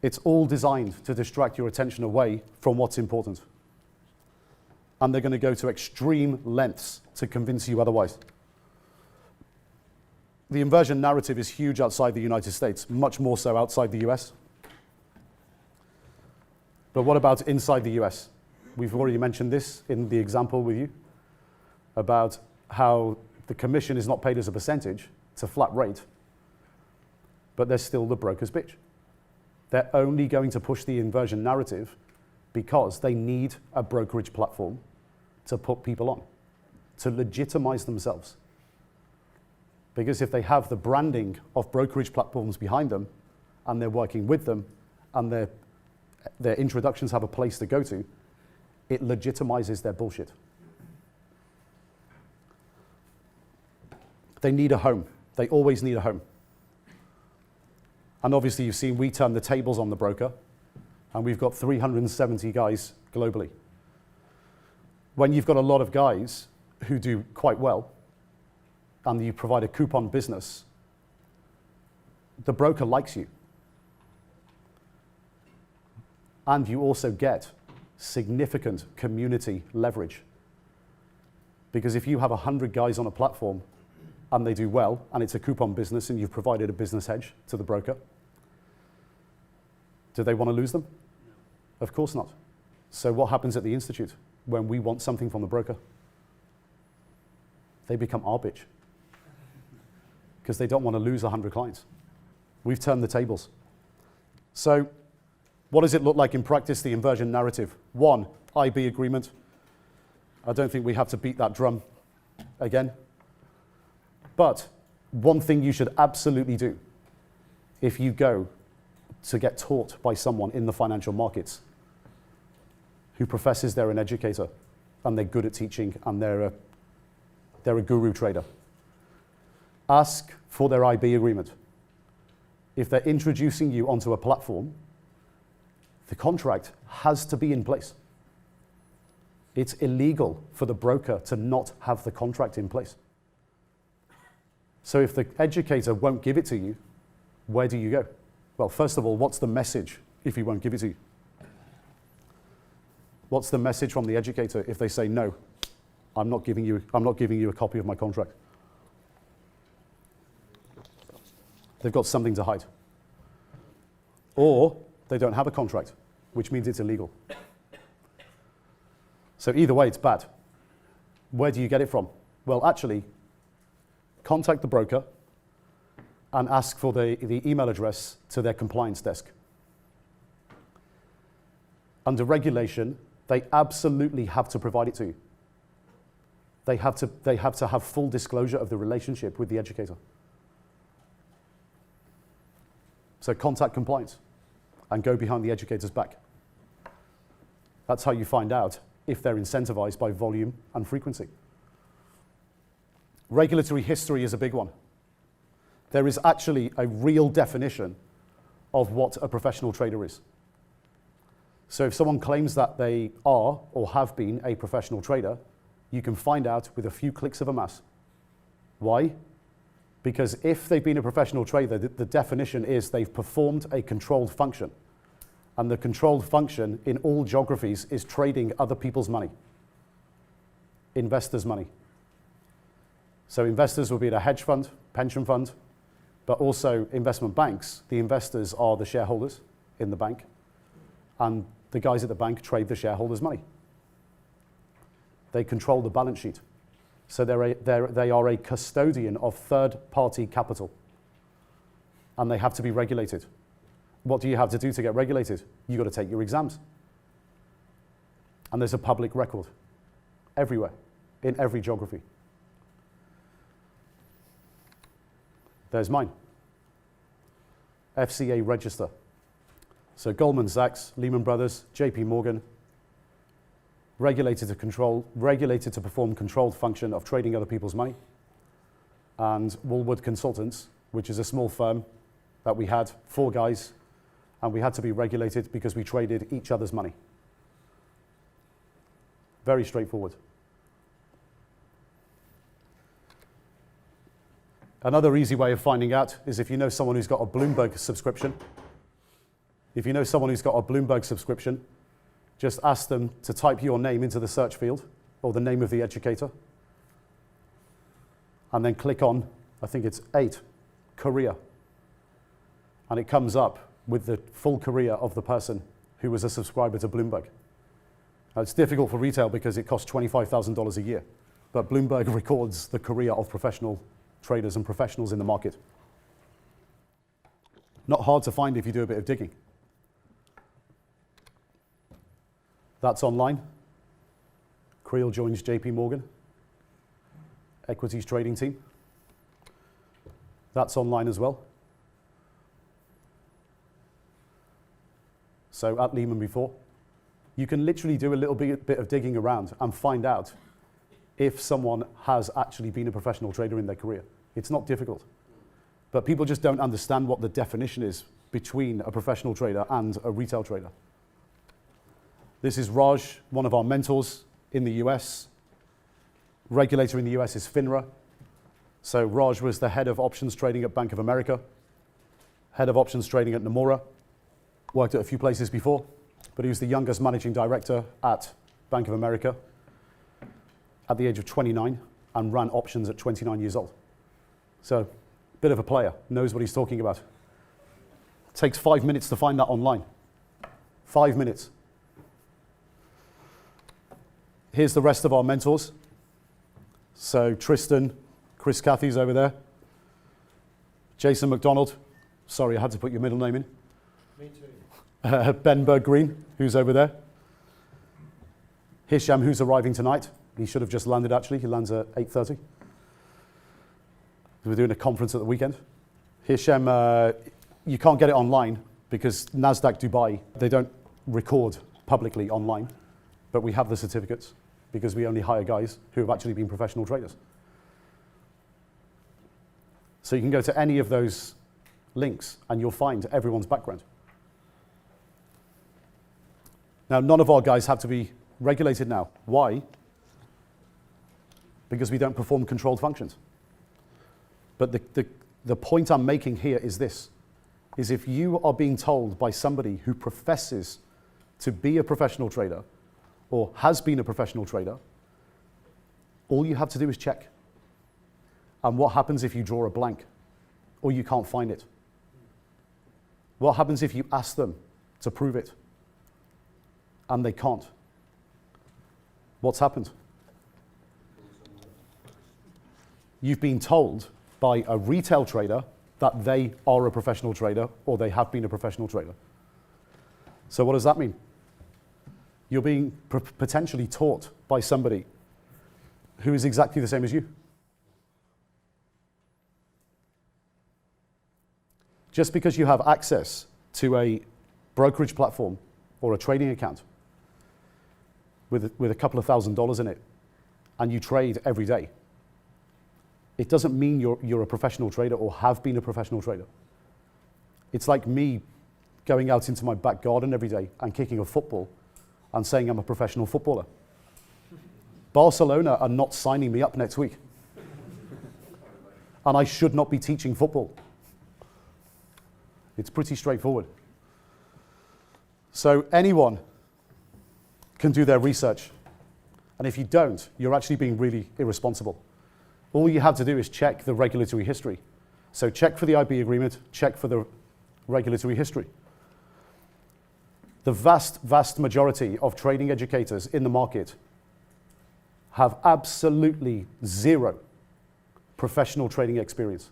It's all designed to distract your attention away from what's important. And they're going to go to extreme lengths to convince you otherwise. The inversion narrative is huge outside the United States, much more so outside the US. But what about inside the US? We've already mentioned this in the example with you about how the commission is not paid as a percentage, it's a flat rate, but they're still the broker's bitch. They're only going to push the inversion narrative because they need a brokerage platform to put people on, to legitimize themselves. Because if they have the branding of brokerage platforms behind them, and they're working with them, and their introductions have a place to go to, it legitimizes their bullshit. They need a home. They always need a home. And obviously you've seen we turn the tables on the broker, and we've got 370 guys globally. When you've got a lot of guys who do quite well, and you provide a coupon business, the broker likes you. And you also get significant community leverage. Because if you have 100 guys on a platform and they do well, and it's a coupon business and you've provided a business hedge to the broker, do they want to lose them? No. Of course not. So what happens at the Institute when we want something from the broker? they become our bitch because they don't want to lose 100 clients. We've turned the tables. So what does it look like in practice, the inversion narrative? 1, IB agreement. I don't think we have to beat that drum again. But one thing you should absolutely do if you go to get taught by someone in the financial markets who professes they're an educator and they're good at teaching and they're a guru trader, ask for their IB agreement. If they're introducing you onto a platform, the contract has to be in place. It's illegal for the broker to not have the contract in place. So if the educator won't give it to you, where do you go? Well, first of all, what's the message if he won't give it to you? What's the message from the educator if they say, no, I'm not giving you a copy of my contract? They've got something to hide. Or they don't have a contract, which means it's illegal. So either way, it's bad. Where do you get it from? Well, actually, contact the broker and ask for the email address to their compliance desk. Under regulation, they absolutely have to provide it to you. They have to have full disclosure of the relationship with the educator. So contact compliance and go behind the educator's back. That's how you find out if they're incentivized by volume and frequency. Regulatory history is a big one. There is actually a real definition of what a professional trader is. So if someone claims that they are or have been a professional trader, you can find out with a few clicks of a mouse. Why? Because if they've been a professional trader, the definition is they've performed a controlled function. And the controlled function in all geographies is trading other people's money, investors' money. So investors will be in a hedge fund, pension fund, but also investment banks. The investors are the shareholders in the bank, and the guys at the bank trade the shareholders' money. They control the balance sheet. So they are a custodian of third-party capital, and they have to be regulated. What do you have to do to get regulated? You've got to take your exams. And there's a public record everywhere, in every geography. There's mine. FCA register. So Goldman Sachs, Lehman Brothers, JP Morgan, regulated to perform controlled function of trading other people's money. And Woolwood Consultants, which is a small firm that we had 4 guys, and we had to be regulated because we traded each other's money. Very straightforward. Another easy way of finding out is if you know someone who's got a Bloomberg subscription. If you know someone who's got a Bloomberg subscription, just ask them to type your name into the search field, or the name of the educator, and then click on, I think it's 8, career. And it comes up with the full career of the person who was a subscriber to Bloomberg. Now, it's difficult for retail because it costs $25,000 a year, but Bloomberg records the career of professional traders and professionals in the market. Not hard to find if you do a bit of digging. That's online. Creel joins JP Morgan, equities trading team. That's online as well. So at Lehman before. You can literally do a little bit of digging around and find out if someone has actually been a professional trader in their career. It's not difficult. But people just don't understand what the definition is between a professional trader and a retail trader. This is Raj, one of our mentors in the US. Regulator in the US is FINRA. So Raj was the head of options trading at Bank of America, head of options trading at Nomura, worked at a few places before, but he was the youngest managing director at Bank of America at the age of 29 and ran options at 29 years old. So, bit of a player, knows what he's talking about. Takes 5 minutes to find that online. 5 minutes. Here's the rest of our mentors. So Tristan, Chris Cathy's over there. Jason McDonald, sorry I had to put your middle name in. Me too. Ben Berg-Green, who's over there. Hisham, who's arriving tonight. He should have just landed actually, he lands at 8:30. We're doing a conference at the weekend. Hisham, you can't get it online because NASDAQ Dubai, they don't record publicly online, but we have the certificates because we only hire guys who have actually been professional traders. So you can go to any of those links and you'll find everyone's background. Now, none of our guys have to be regulated now. Why? Because we don't perform controlled functions. But the point I'm making here is this, is if you are being told by somebody who professes to be a professional trader or has been a professional trader, all you have to do is check. And what happens if you draw a blank or you can't find it? What happens if you ask them to prove it and they can't? What's happened? You've been told by a retail trader that they are a professional trader or they have been a professional trader. So what does that mean? You're being potentially taught by somebody who is exactly the same as you. Just because you have access to a brokerage platform or a trading account with a couple of $1,000s in it and you trade every day, it doesn't mean you're a professional trader or have been a professional trader. It's like me going out into my back garden every day and kicking a football and saying I'm a professional footballer. Barcelona are not signing me up next week. And I should not be teaching football. It's pretty straightforward. So anyone can do their research. And if you don't, you're actually being really irresponsible. All you have to do is check the regulatory history. So check for the IB agreement, check for the regulatory history. The vast, vast majority of trading educators in the market have absolutely zero professional trading experience.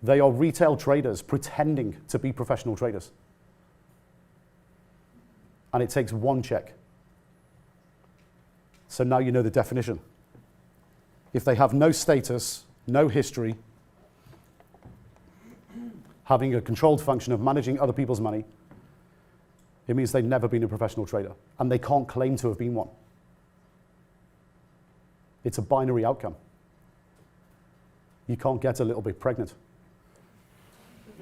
They are retail traders pretending to be professional traders. And it takes one check. So now you know the definition. If they have no status, no history, having a controlled function of managing other people's money, it means they've never been a professional trader, and they can't claim to have been one. It's a binary outcome. You can't get a little bit pregnant.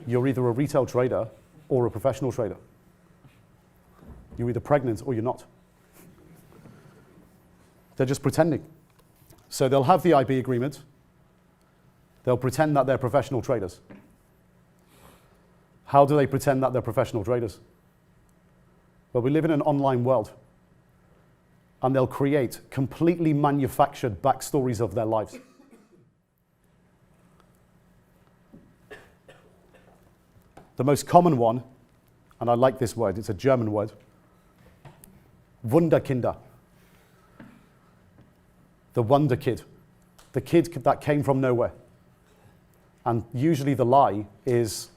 You're either a retail trader or a professional trader. You're either pregnant or you're not. They're just pretending. So they'll have the IB agreement. They'll pretend that they're professional traders. How do they pretend that they're professional traders? Well, we live in an online world, and they'll create completely manufactured backstories of their lives. The most common one, and I like this word, it's a German word, Wunderkinder. The wonder kid. The kid that came from nowhere. And usually the lie is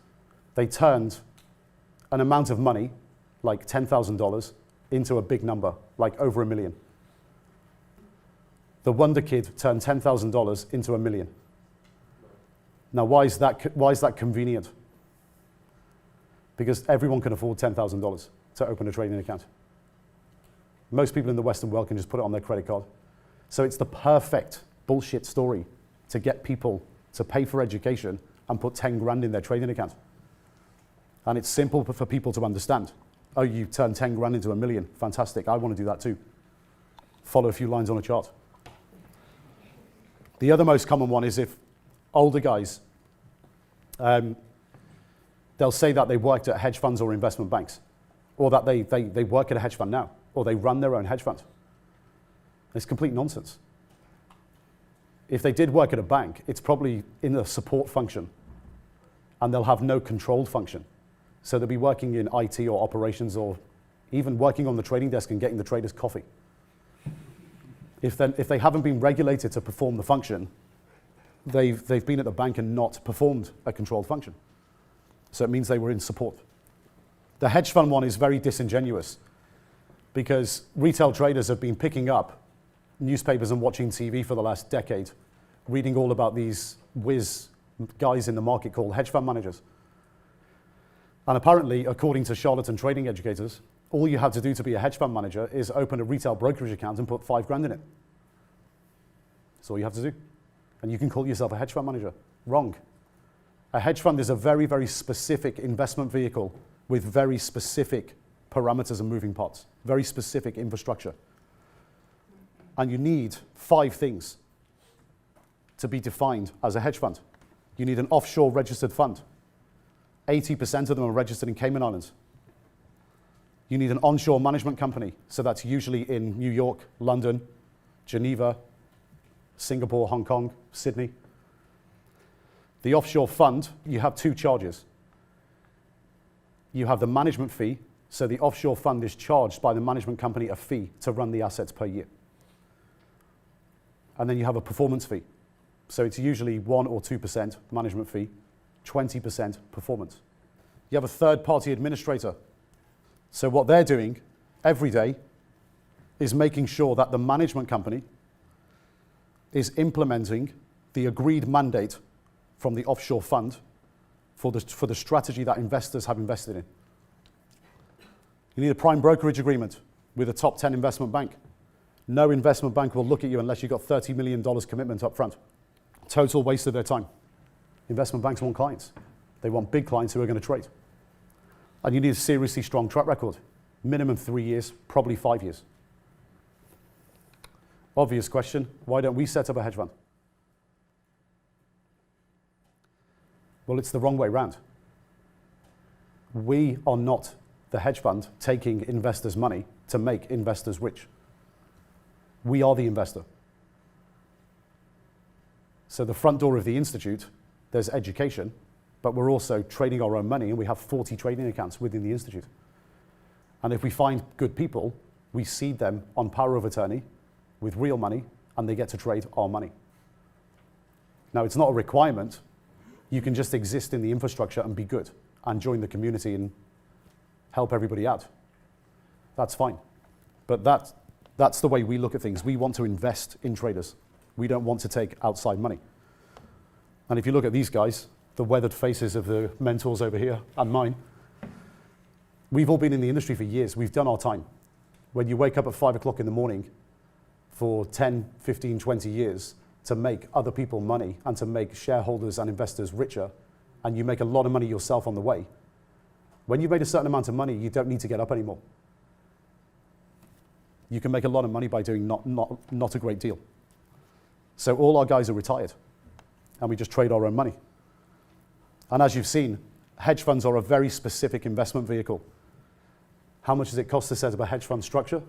they turned an amount of money, like $10,000, into a big number, like over $1 million. The wonder kid turned $10,000 into $1 million. Now, why is that convenient? Because everyone can afford $10,000 to open a trading account. Most people in the Western world can just put it on their credit card. So it's the perfect bullshit story to get people to pay for education and put 10 grand in their trading account. And it's simple for people to understand. Oh, you turn 10 grand into $1 million. Fantastic. I want to do that too. Follow a few lines on a chart. The other most common one is if older guys, they'll say that they worked at hedge funds or investment banks, or that they work at a hedge fund now, or they run their own hedge fund. It's complete nonsense. If they did work at a bank, it's probably in a support function, and they'll have no controlled function. So they'll be working in IT or operations, or even working on the trading desk and getting the traders coffee. If they haven't been regulated to perform the function, they've been at the bank and not performed a controlled function. So it means they were in support. The hedge fund one is very disingenuous because retail traders have been picking up newspapers and watching TV for the last decade, reading all about these whiz guys in the market called hedge fund managers. And apparently, according to charlatan trading educators, all you have to do to be a hedge fund manager is open a retail brokerage account and put $5,000 in it. That's all you have to do. And you can call yourself a hedge fund manager. Wrong. A hedge fund is a very, very specific investment vehicle with very specific parameters and moving parts, very specific infrastructure. And you need 5 things to be defined as a hedge fund. You need an offshore registered fund. 80% of them are registered in Cayman Islands. You need an onshore management company, so that's usually in New York, London, Geneva, Singapore, Hong Kong, Sydney. The offshore fund, you have 2 charges. You have the management fee, so the offshore fund is charged by the management company a fee to run the assets per year. And then you have a performance fee. So it's usually 1 or 2% management fee, 20% performance. You have a third-party administrator. So what they're doing every day is making sure that the management company is implementing the agreed mandate from the offshore fund for the strategy that investors have invested in. You need a prime brokerage agreement with a top 10 investment bank. No investment bank will look at you unless you've got $30 million commitment up front. Total waste of their time. Investment banks want clients. They want big clients who are going to trade. And you need a seriously strong track record. Minimum 3 years, probably 5 years. Obvious question, why don't we set up a hedge fund? Well, it's the wrong way round. We are not the hedge fund taking investors' money to make investors rich. We are the investor. So the front door of the institute, there's education, but we're also trading our own money, and we have 40 trading accounts within the institute. And if we find good people, we seed them on power of attorney with real money, and they get to trade our money. Now, it's not a requirement. You can just exist in the infrastructure and be good and join the community and help everybody out. That's fine. But that's the way we look at things. We want to invest in traders. We don't want to take outside money. And if you look at these guys, the weathered faces of the mentors over here and mine, we've all been in the industry for years. We've done our time. When you wake up at 5 o'clock in the morning for 10, 15, 20 years to make other people money and to make shareholders and investors richer, and you make a lot of money yourself on the way, when you've made a certain amount of money, you don't need to get up anymore. You can make a lot of money by doing not a great deal. So all our guys are retired, and we just trade our own money. And as you've seen, hedge funds are a very specific investment vehicle. How much does it cost to set up a hedge fund structure?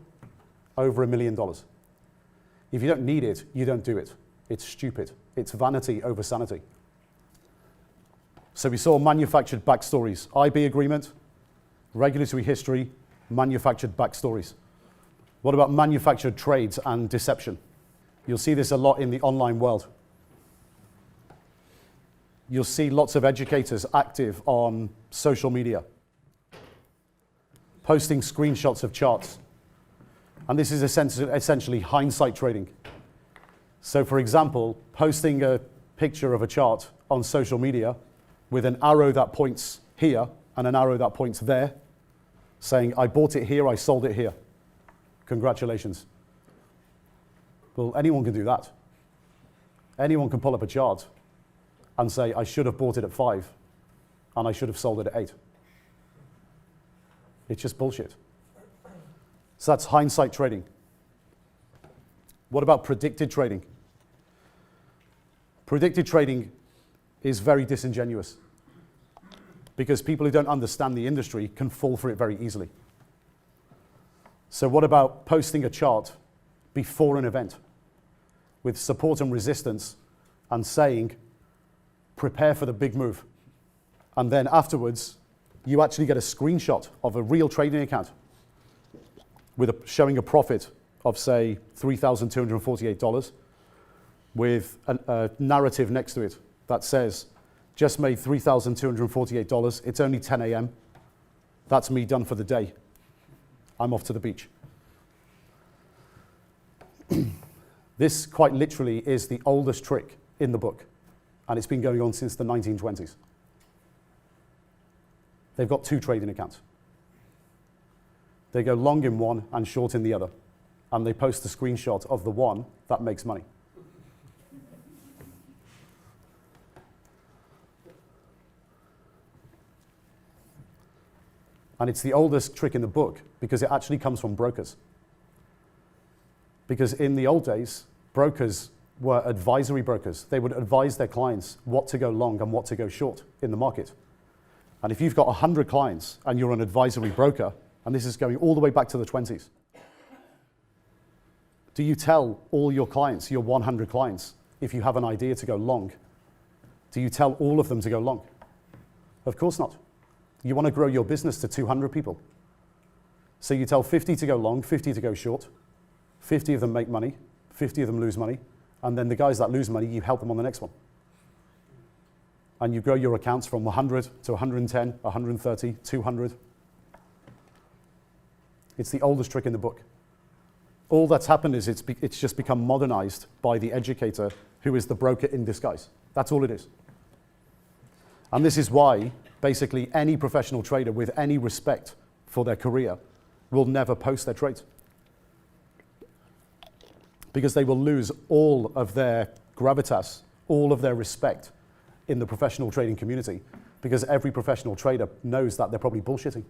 Over $1 million. If you don't need it, you don't do it. It's stupid. It's vanity over sanity. So we saw manufactured backstories. IB agreement, regulatory history, manufactured backstories. What about manufactured trades and deception? You'll see this a lot in the online world. You'll see lots of educators active on social media, posting screenshots of charts. And this is essentially hindsight trading. So for example, posting a picture of a chart on social media with an arrow that points here and an arrow that points there, saying, I bought it here, I sold it here. Congratulations. Well, anyone can do that. Anyone can pull up a chart and say, I should have bought it at 5 and I should have sold it at 8. It's just bullshit. So that's hindsight trading. What about predicted trading? Predicted trading is very disingenuous because people who don't understand the industry can fall for it very easily. So what about posting a chart before an event with support and resistance and saying, prepare for the big move. And then afterwards, you actually get a screenshot of a real trading account with showing a profit of, say, $3,248 with a narrative next to it that says, just made $3,248, it's only 10 a.m., that's me done for the day. I'm off to the beach. This quite literally is the oldest trick in the book, and it's been going on since the 1920s. They've got two trading accounts. They go long in one and short in the other, and they post a screenshot of the one that makes money. And it's the oldest trick in the book because it actually comes from brokers. Because in the old days, brokers were advisory brokers. They would advise their clients what to go long and what to go short in the market. And if you've got 100 clients and you're an advisory broker, and this is going all the way back to the 20s, do you tell all your clients, your 100 clients, if you have an idea to go long, do you tell all of them to go long? Of course not. You want to grow your business to 200 people. So you tell 50 to go long, 50 to go short, 50 of them make money, 50 of them lose money, and then the guys that lose money, you help them on the next one. And you grow your accounts from 100 to 110, 130, 200. It's the oldest trick in the book. All that's happened is it's just become modernized by the educator who is the broker in disguise. That's all it is. And this is why basically any professional trader with any respect for their career will never post their trades. Because they will lose all of their gravitas, all of their respect in the professional trading community, because every professional trader knows that they're probably bullshitting,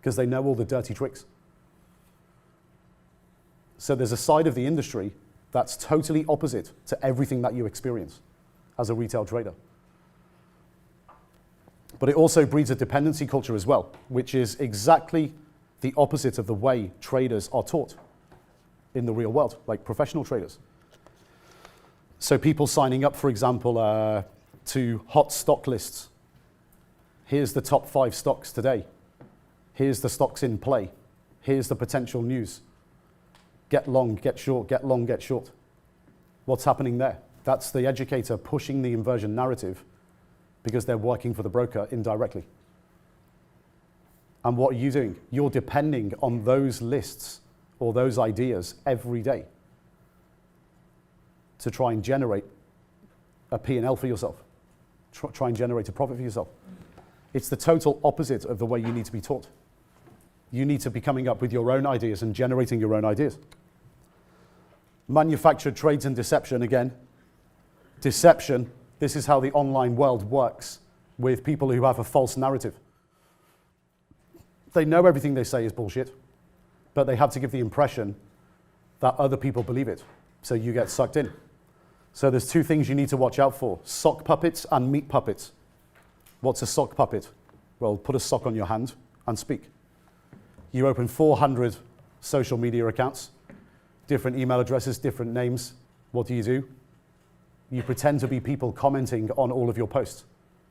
because they know all the dirty tricks. So there's a side of the industry that's totally opposite to everything that you experience as a retail trader. But it also breeds a dependency culture as well, which is exactly the opposite of the way traders are taught in the real world, like professional traders. So people signing up, for example, to hot stock lists. Here's the top 5 stocks today. Here's the stocks in play. Here's the potential news. Get long, get short, get long, get short. What's happening there? That's the educator pushing the inversion narrative because they're working for the broker indirectly. And what are you doing? You're depending on those lists or those ideas every day to try and generate a P&L for yourself, try and generate a profit for yourself. It's the total opposite of the way you need to be taught. You need to be coming up with your own ideas and generating your own ideas. Manufactured trades and deception again. Deception, this is how the online world works with people who have a false narrative. They know everything they say is bullshit, but they have to give the impression that other people believe it, so you get sucked in. So there's 2 things you need to watch out for: sock puppets and meat puppets. What's a sock puppet? Well, put a sock on your hand and speak. You open 400 social media accounts, different email addresses, different names. What do? You pretend to be people commenting on all of your posts,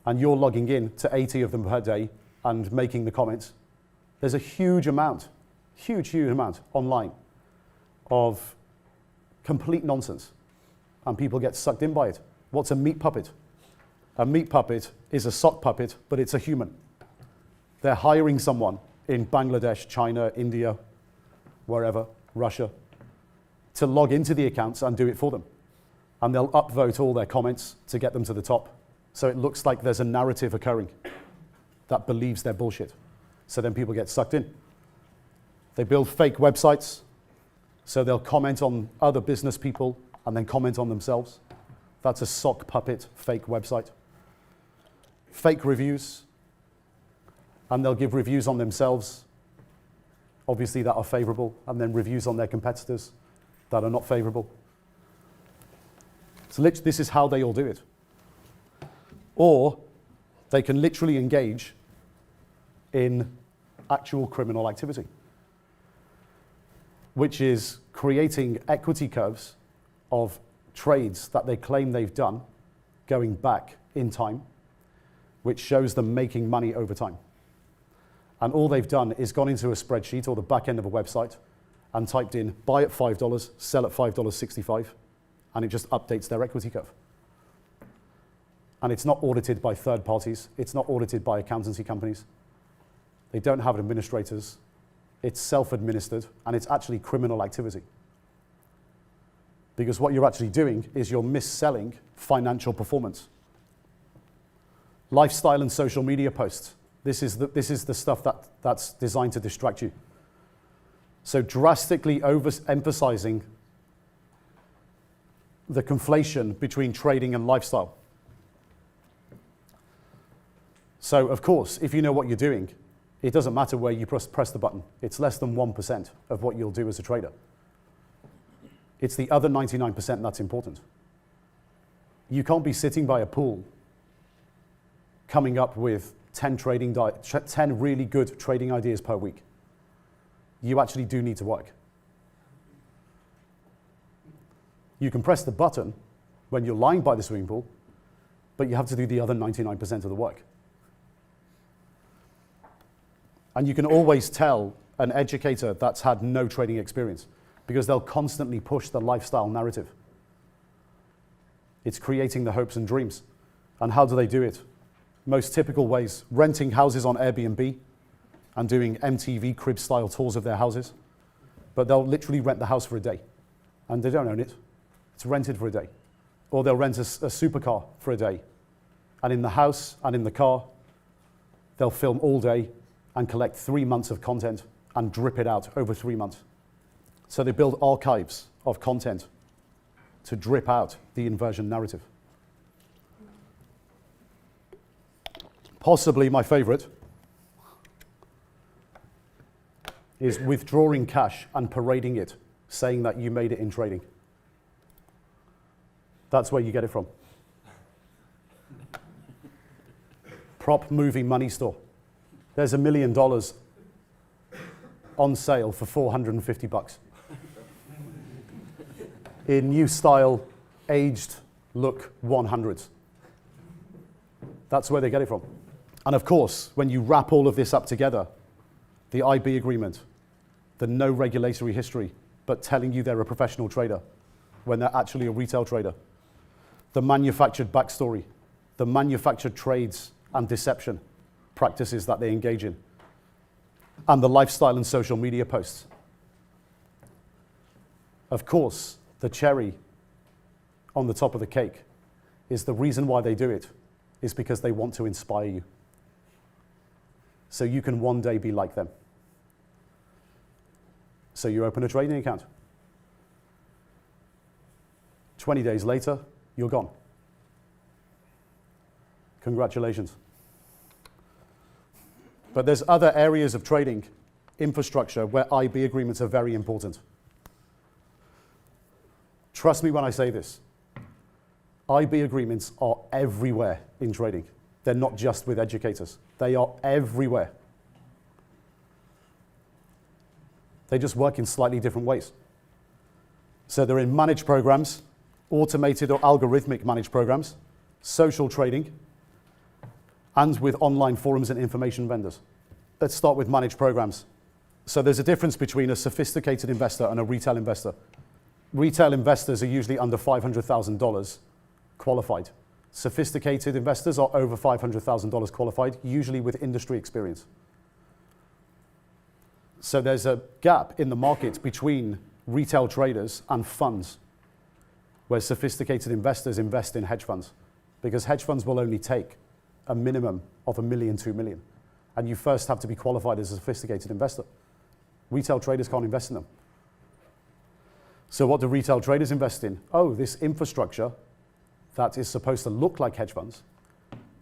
and you're logging in to 80 of them per day and making the comments. There's a huge amount online of complete nonsense, and people get sucked in by it. What's a meat puppet? A meat puppet is a sock puppet, but it's a human. They're hiring someone in Bangladesh, China, India, wherever, Russia, to log into the accounts and do it for them. And they'll upvote all their comments to get them to the top. So it looks like there's a narrative occurring that believes they're bullshit. So then people get sucked in. They build fake websites, so they'll comment on other business people and then comment on themselves. That's a sock puppet fake website. Fake reviews, and they'll give reviews on themselves, obviously that are favorable, and then reviews on their competitors that are not favorable. So this is how they all do it. Or they can literally engage in actual criminal activity, which is creating equity curves of trades that they claim they've done going back in time, which shows them making money over time. And all they've done is gone into a spreadsheet or the back end of a website and typed in buy at $5, sell at $5.65, and it just updates their equity curve. And it's not audited by third parties. It's not audited by accountancy companies. They don't have administrators. It's self-administered, and it's actually criminal activity. Because what you're actually doing is you're mis-selling financial performance. Lifestyle and social media posts. This is the stuff that's designed to distract you. So drastically overemphasizing the conflation between trading and lifestyle. So of course, if you know what you're doing, it doesn't matter where you press the button. It's less than 1% of what you'll do as a trader. It's the other 99% that's important. You can't be sitting by a pool coming up with 10 really good trading ideas per week. You actually do need to work. You can press the button when you're lying by the swimming pool, but you have to do the other 99% of the work. And you can always tell an educator that's had no trading experience because they'll constantly push the lifestyle narrative. It's creating the hopes and dreams. And how do they do it? Most typical ways, renting houses on Airbnb and doing MTV crib-style tours of their houses. But they'll literally rent the house for a day. And they don't own it. It's rented for a day. Or they'll rent a supercar for a day. And in the house and in the car, they'll film all day and collect 3 months of content and drip it out over 3 months. So they build archives of content to drip out the inversion narrative. Possibly my favorite is withdrawing cash and parading it, saying that you made it in trading. That's where you get it from. Prop movie money store. There's $1 million on sale for $450 in new style, aged look 100s. That's where they get it from. And of course, when you wrap all of this up together, the IB agreement, the no regulatory history, but telling you they're a professional trader when they're actually a retail trader, the manufactured backstory, the manufactured trades and deception practices that they engage in, and the lifestyle and social media posts. Of course, the cherry on the top of the cake is the reason why they do it is because they want to inspire you. So you can one day be like them. So you open a trading account. 20 days later, you're gone. Congratulations. But there's other areas of trading infrastructure where IB agreements are very important. Trust me when I say this. IB agreements are everywhere in trading. They're not just with educators. They are everywhere. They just work in slightly different ways. So they're in managed programs, automated or algorithmic managed programs, social trading, and with online forums and information vendors. Let's start with managed programs. So there's a difference between a sophisticated investor and a retail investor. Retail investors are usually under $500,000 qualified. Sophisticated investors are over $500,000 qualified, usually with industry experience. So there's a gap in the market between retail traders and funds, where sophisticated investors invest in hedge funds, because hedge funds will only take a minimum of $1 million, $2 million. And you first have to be qualified as a sophisticated investor. Retail traders can't invest in them. So what do retail traders invest in? Oh, this infrastructure that is supposed to look like hedge funds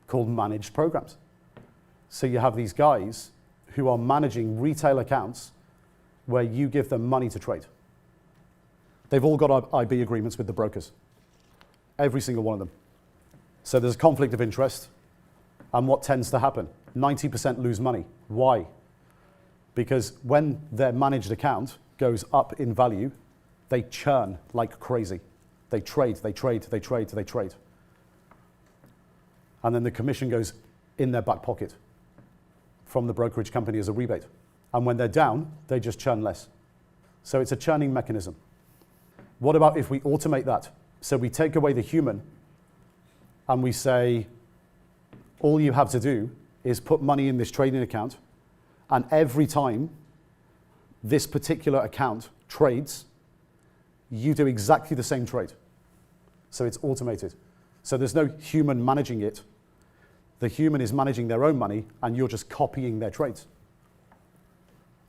called managed programs. So you have these guys who are managing retail accounts where you give them money to trade. They've all got IB agreements with the brokers. Every single one of them. So there's a conflict of interest. And what tends to happen? 90% lose money. Why? Because when their managed account goes up in value, they churn like crazy. They trade, they trade, they trade, they trade. And then the commission goes in their back pocket from the brokerage company as a rebate. And when they're down, they just churn less. So it's a churning mechanism. What about if we automate that? So we take away the human and we say, all you have to do is put money in this trading account, and every time this particular account trades, you do exactly the same trade. So it's automated. So there's no human managing it. The human is managing their own money, and you're just copying their trades.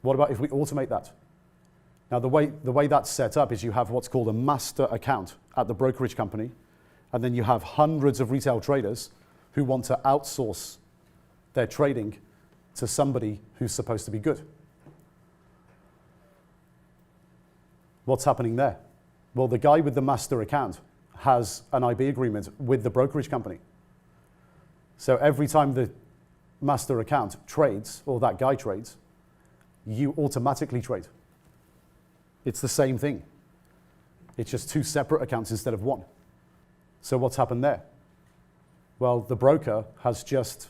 What about if we automate that? Now, the way that's set up is you have what's called a master account at the brokerage company, and then you have hundreds of retail traders who want to outsource their trading to somebody who's supposed to be good. What's happening there? Well, the guy with the master account has an IB agreement with the brokerage company. So every time the master account trades, or that guy trades, you automatically trade. It's the same thing. It's just two separate accounts instead of one. So what's happened there? Well, the broker has just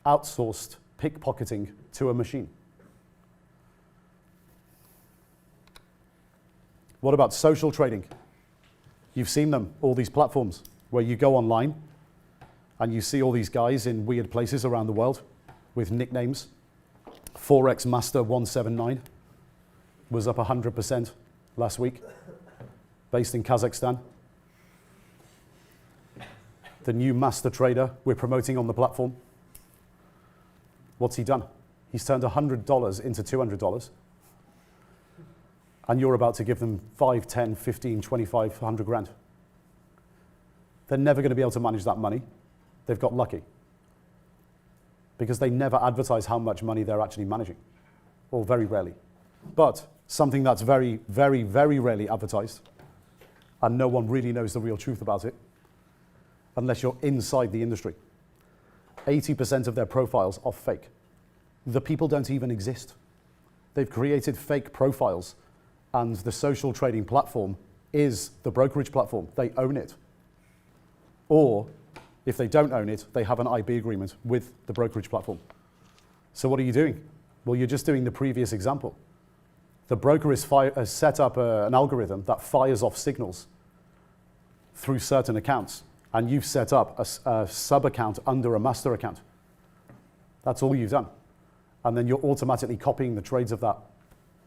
outsourced pickpocketing to a machine. What about social trading? You've seen them, all these platforms where you go online and you see all these guys in weird places around the world with nicknames. Forex Master 179 was up 100% last week, based in Kazakhstan. The new master trader we're promoting on the platform. What's he done? He's turned $100 into $200. And you're about to give them 5, 10, 15, 25, 100 grand. They're never going to be able to manage that money. They've got lucky. Because they never advertise how much money they're actually managing, or very rarely. But something that's very, very, very rarely advertised, and no one really knows the real truth about it, unless you're inside the industry. 80% of their profiles are fake. The people don't even exist. They've created fake profiles, and the social trading platform is the brokerage platform. They own it. Or, if they don't own it, they have an IB agreement with the brokerage platform. So what are you doing? Well, you're just doing the previous example. The broker has set up an algorithm that fires off signals through certain accounts, and you've set up a sub-account under a master account. That's all you've done. And then you're automatically copying the trades of that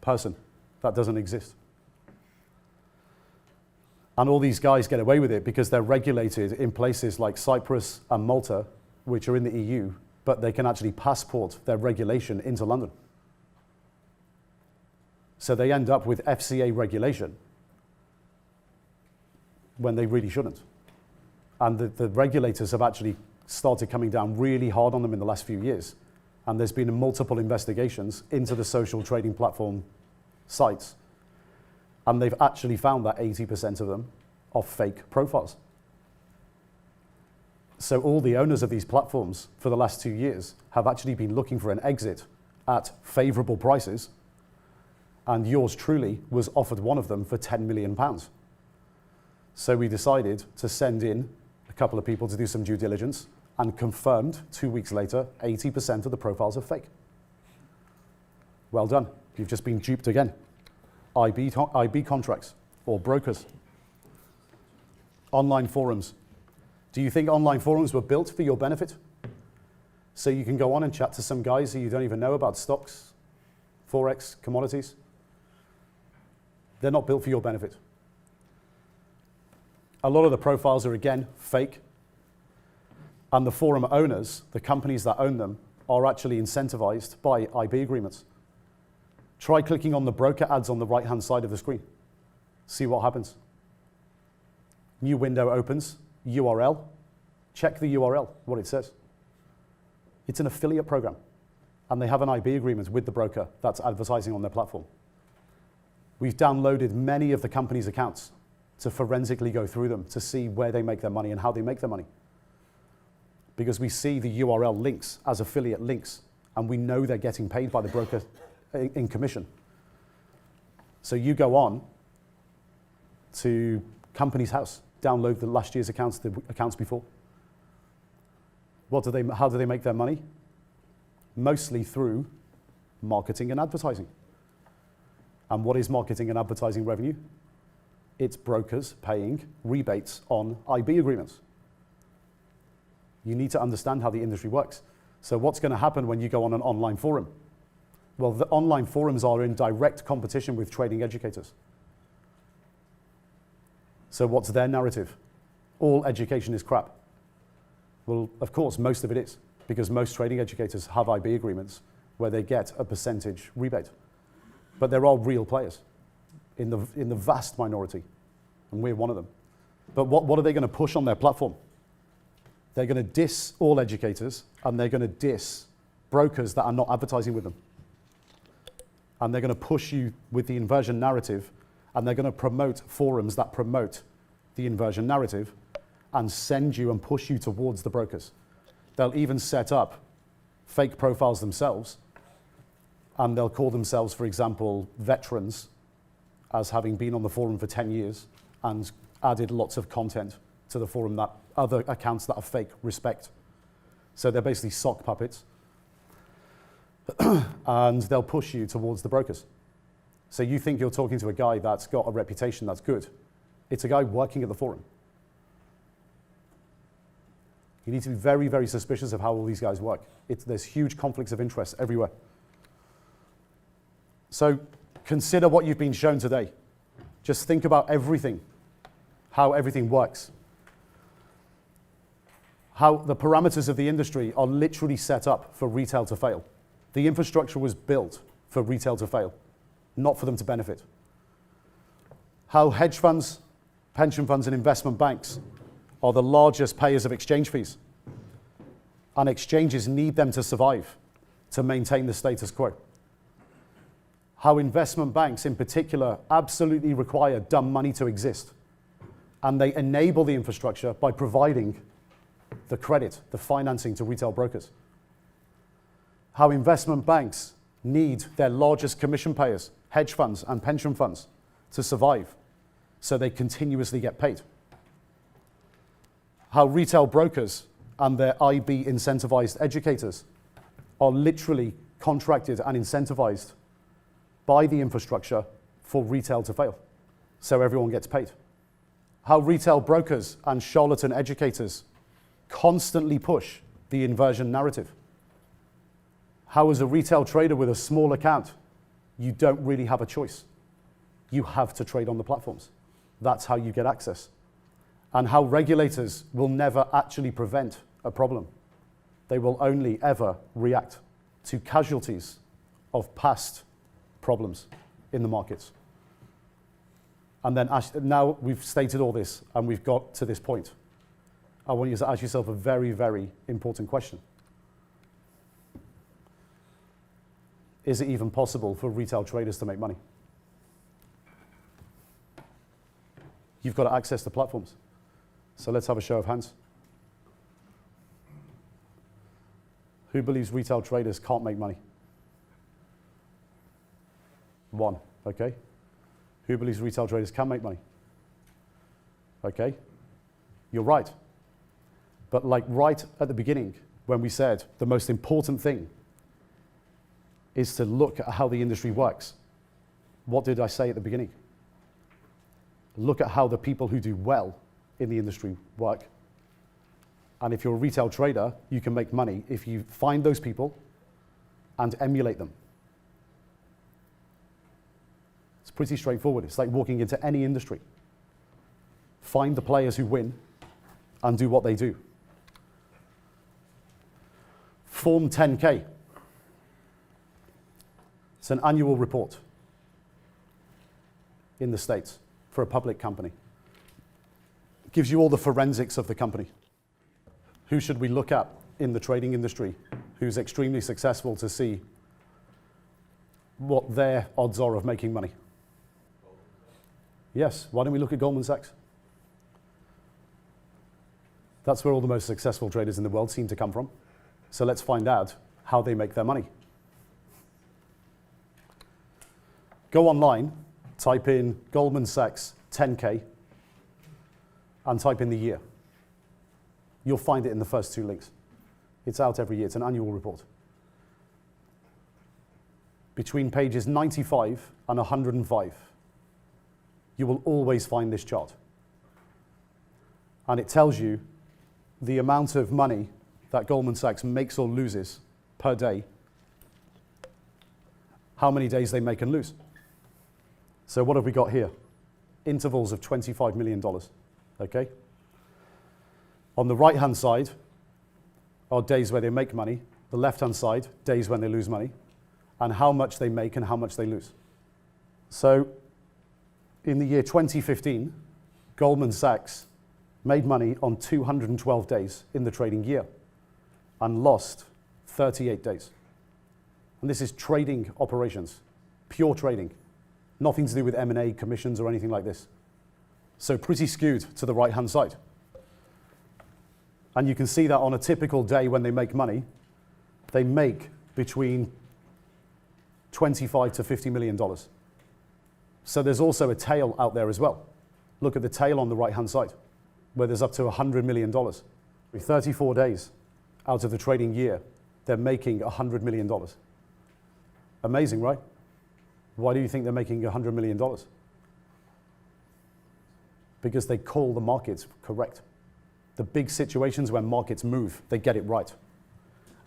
person. That doesn't exist. And all these guys get away with it because they're regulated in places like Cyprus and Malta, which are in the EU, but they can actually passport their regulation into London. So they end up with FCA regulation when they really shouldn't. And the regulators have actually started coming down really hard on them in the last few years. And there's been multiple investigations into the social trading platform sites. And they've actually found that 80% of them are fake profiles. So all the owners of these platforms for the last 2 years have actually been looking for an exit at favorable prices. And yours truly was offered one of them for £10 million. So we decided to send in a couple of people to do some due diligence, and confirmed 2 weeks later, 80% of the profiles are fake. Well done. You've just been duped again. IB contracts or brokers. Online forums. Do you think online forums were built for your benefit? So you can go on and chat to some guys who you don't even know about stocks, Forex, commodities? They're not built for your benefit. A lot of the profiles are, again, fake. And the forum owners, the companies that own them, are actually incentivized by IB agreements. Try clicking on the broker ads on the right-hand side of the screen. See what happens. New window opens, URL. Check the URL, what it says. It's an affiliate program. And they have an IB agreement with the broker that's advertising on their platform. We've downloaded many of the company's accounts to forensically go through them to see where they make their money and how they make their money. Because we see the URL links as affiliate links, and we know they're getting paid by the broker in commission. So you go on to Company's House, download the last year's accounts, the accounts before. How do they make their money? Mostly through marketing and advertising. And what is marketing and advertising revenue? It's brokers paying rebates on IB agreements. You need to understand how the industry works. So what's going to happen when you go on an online forum? Well, the online forums are in direct competition with trading educators. So what's their narrative? All education is crap. Well, of course, most of it is, because most trading educators have IB agreements where they get a percentage rebate. But there are real players in the vast minority, and we're one of them. But what are they going to push on their platform? They're going to diss all educators, and they're going to diss brokers that are not advertising with them. And they're going to push you with the inversion narrative, and they're going to promote forums that promote the inversion narrative and send you and push you towards the brokers. They'll even set up fake profiles themselves, and they'll call themselves, for example, veterans, as having been on the forum for 10 years and added lots of content to the forum that other accounts that are fake respect. So they're basically sock puppets. And they'll push you towards the brokers. So you think you're talking to a guy that's got a reputation that's good. It's a guy working at the forum. You need to be very, very suspicious of how all these guys work. There's huge conflicts of interest everywhere. So consider what you've been shown today. Just think about everything, how everything works. How the parameters of the industry are literally set up for retail to fail. The infrastructure was built for retail to fail, not for them to benefit. How hedge funds, pension funds, and investment banks are the largest payers of exchange fees. And exchanges need them to survive, to maintain the status quo. How investment banks in particular absolutely require dumb money to exist. And they enable the infrastructure by providing the credit, the financing to retail brokers. How investment banks need their largest commission payers, hedge funds and pension funds, to survive, so they continuously get paid. How retail brokers and their IB incentivized educators are literally contracted and incentivized by the infrastructure for retail to fail, so everyone gets paid. How retail brokers and charlatan educators constantly push the inversion narrative. How, as a retail trader with a small account, you don't really have a choice. You have to trade on the platforms. That's how you get access. And how regulators will never actually prevent a problem. They will only ever react to casualties of past problems in the markets. And then now we've stated all this and we've got to this point. I want you to ask yourself a very, very important question. Is it even possible for retail traders to make money? You've got to access the platforms. So let's have a show of hands. Who believes retail traders can't make money? One, okay. Who believes retail traders can make money? Okay, you're right. But like right at the beginning, when we said the most important thing is to look at how the industry works. What did I say at the beginning? Look at how the people who do well in the industry work. And if you're a retail trader, you can make money if you find those people and emulate them. It's pretty straightforward. It's like walking into any industry. Find the players who win and do what they do. Form 10K. It's an annual report in the States for a public company. It gives you all the forensics of the company. Who should we look at in the trading industry who's extremely successful to see what their odds are of making money? Yes, why don't we look at Goldman Sachs? That's where all the most successful traders in the world seem to come from. So let's find out how they make their money. Go online, type in Goldman Sachs 10K, and type in the year. You'll find it in the first two links. It's out every year. It's an annual report. Between pages 95 and 105, you will always find this chart. And it tells you the amount of money that Goldman Sachs makes or loses per day, how many days they make and lose. So what have we got here? Intervals of $25 million, okay? On the right-hand side are days where they make money. The left-hand side, days when they lose money, and how much they make and how much they lose. So in the year 2015, Goldman Sachs made money on 212 days in the trading year and lost 38 days. And this is trading operations, pure trading, nothing to do with M&A, commissions, or anything like this. So pretty skewed to the right-hand side. And you can see that on a typical day when they make money, they make between $25 to $50 million. So there's also a tail out there as well. Look at the tail on the right-hand side, where there's up to $100 million. With 34 days out of the trading year, they're making $100 million. Amazing, right? Why do you think they're making $100 million? Because they call the markets correct. The big situations when markets move, they get it right.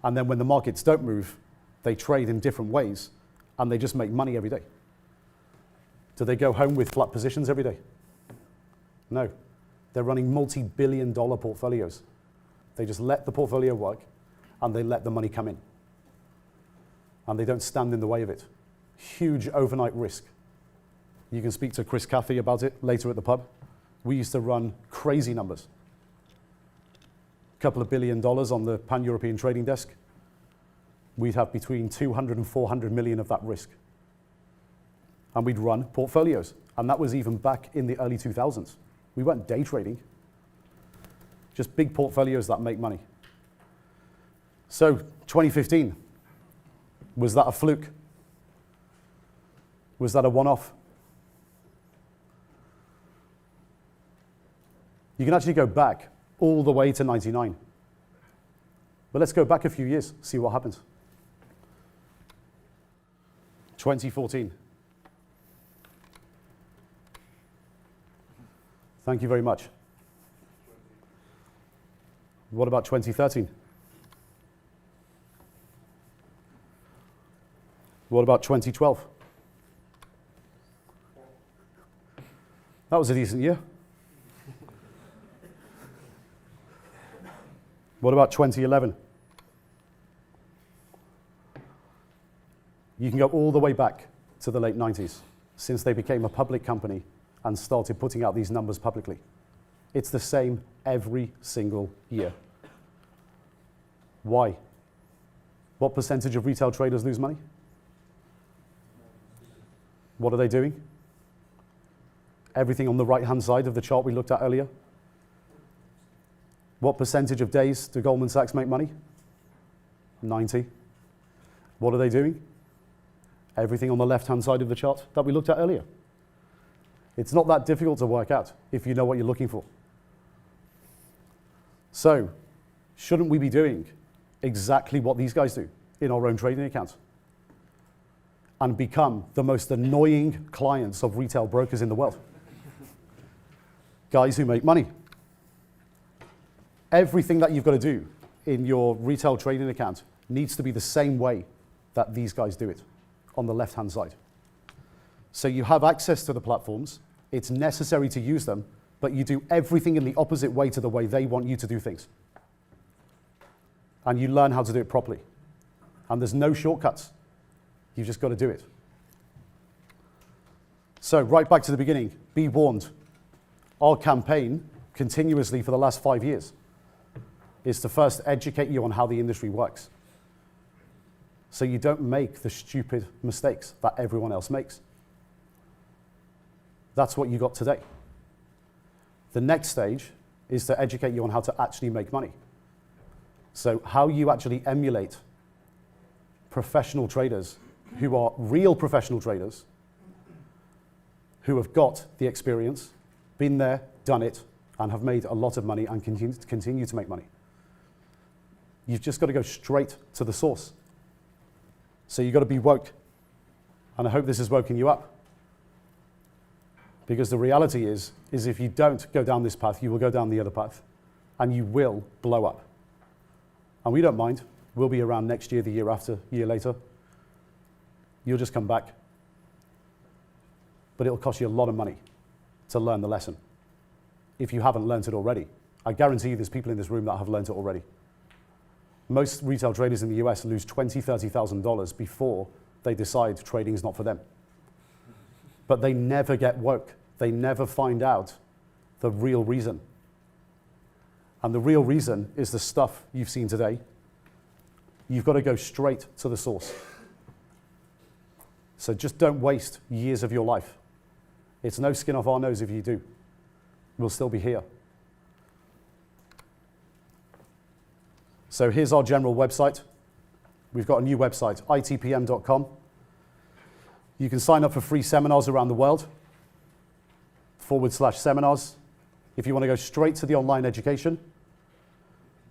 And then when the markets don't move, they trade in different ways, and they just make money every day. Do they go home with flat positions every day? No. They're running multi-billion-dollar portfolios. They just let the portfolio work, and they let the money come in. And they don't stand in the way of it. Huge overnight risk. You can speak to Chris Caffey about it later at the pub. We used to run crazy numbers. A couple of $1 billion on the pan-European trading desk. We'd have between 200 and 400 million of that risk. And we'd run portfolios. And that was even back in the early 2000s. We weren't day trading. Just big portfolios that make money. So 2015, was that a fluke? Was that a one-off? You can actually go back all the way to 99. But let's go back a few years, see what happens. 2014. Thank you very much. What about 2013? What about 2012? That was a decent year. What about 2011? You can go all the way back to the late 90s, since they became a public company and started putting out these numbers publicly. It's the same every single year. Why? What percentage of retail traders lose money? What are they doing? Everything on the right-hand side of the chart we looked at earlier. What percentage of days do Goldman Sachs make money? 90. What are they doing? Everything on the left-hand side of the chart that we looked at earlier. It's not that difficult to work out if you know what you're looking for. So, shouldn't we be doing exactly what these guys do in our own trading accounts? And become the most annoying clients of retail brokers in the world? Guys who make money. Everything that you've got to do in your retail trading account needs to be the same way that these guys do it on the left-hand side. So you have access to the platforms, it's necessary to use them, but you do everything in the opposite way to the way they want you to do things. And you learn how to do it properly. And there's no shortcuts. You've just got to do it. So right back to the beginning, be warned. Our campaign, continuously for the last 5 years, is to first educate you on how the industry works, so you don't make the stupid mistakes that everyone else makes. That's what you got today. The next stage is to educate you on how to actually make money. So how you actually emulate professional traders who are real professional traders, who have got the experience, been there, done it, and have made a lot of money and continue to make money. You've just got to go straight to the source. So you've got to be woke. And I hope this has woken you up. Because the reality is if you don't go down this path, you will go down the other path. And you will blow up. And we don't mind. We'll be around next year, the year after, year later. You'll just come back. But it'll cost you a lot of money to learn the lesson, if you haven't learned it already. I guarantee you there's people in this room that have learned it already. Most retail traders in the US lose $20,000, $30,000 before they decide trading is not for them. But they never get woke. They never find out the real reason. And the real reason is the stuff you've seen today. You've got to go straight to the source. So just don't waste years of your life. It's no skin off our nose if you do. We'll still be here. So here's our general website. We've got a new website, itpm.com. You can sign up for free seminars around the world, /seminars. If you want to go straight to the online education,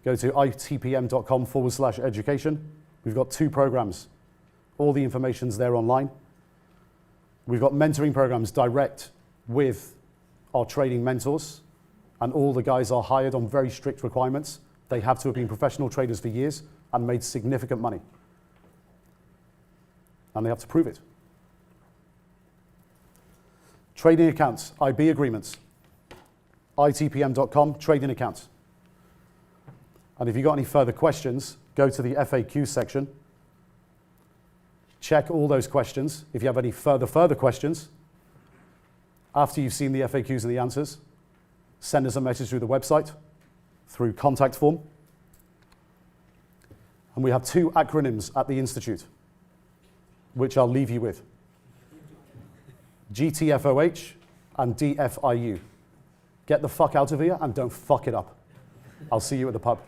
go to itpm.com/education. We've got 2 programs. All the information's there online. We've got mentoring programs direct with our trading mentors, and all the guys are hired on very strict requirements. They have to have been professional traders for years and made significant money. And they have to prove it. Trading accounts, IB agreements, itpm.com, trading accounts. And if you've got any further questions, go to the FAQ section. Check all those questions. If you have any further questions, after you've seen the FAQs and the answers, send us a message through the website, through contact form. And we have 2 acronyms at the Institute, which I'll leave you with. GTFOH and DFIU. Get the fuck out of here and don't fuck it up. I'll see you at the pub.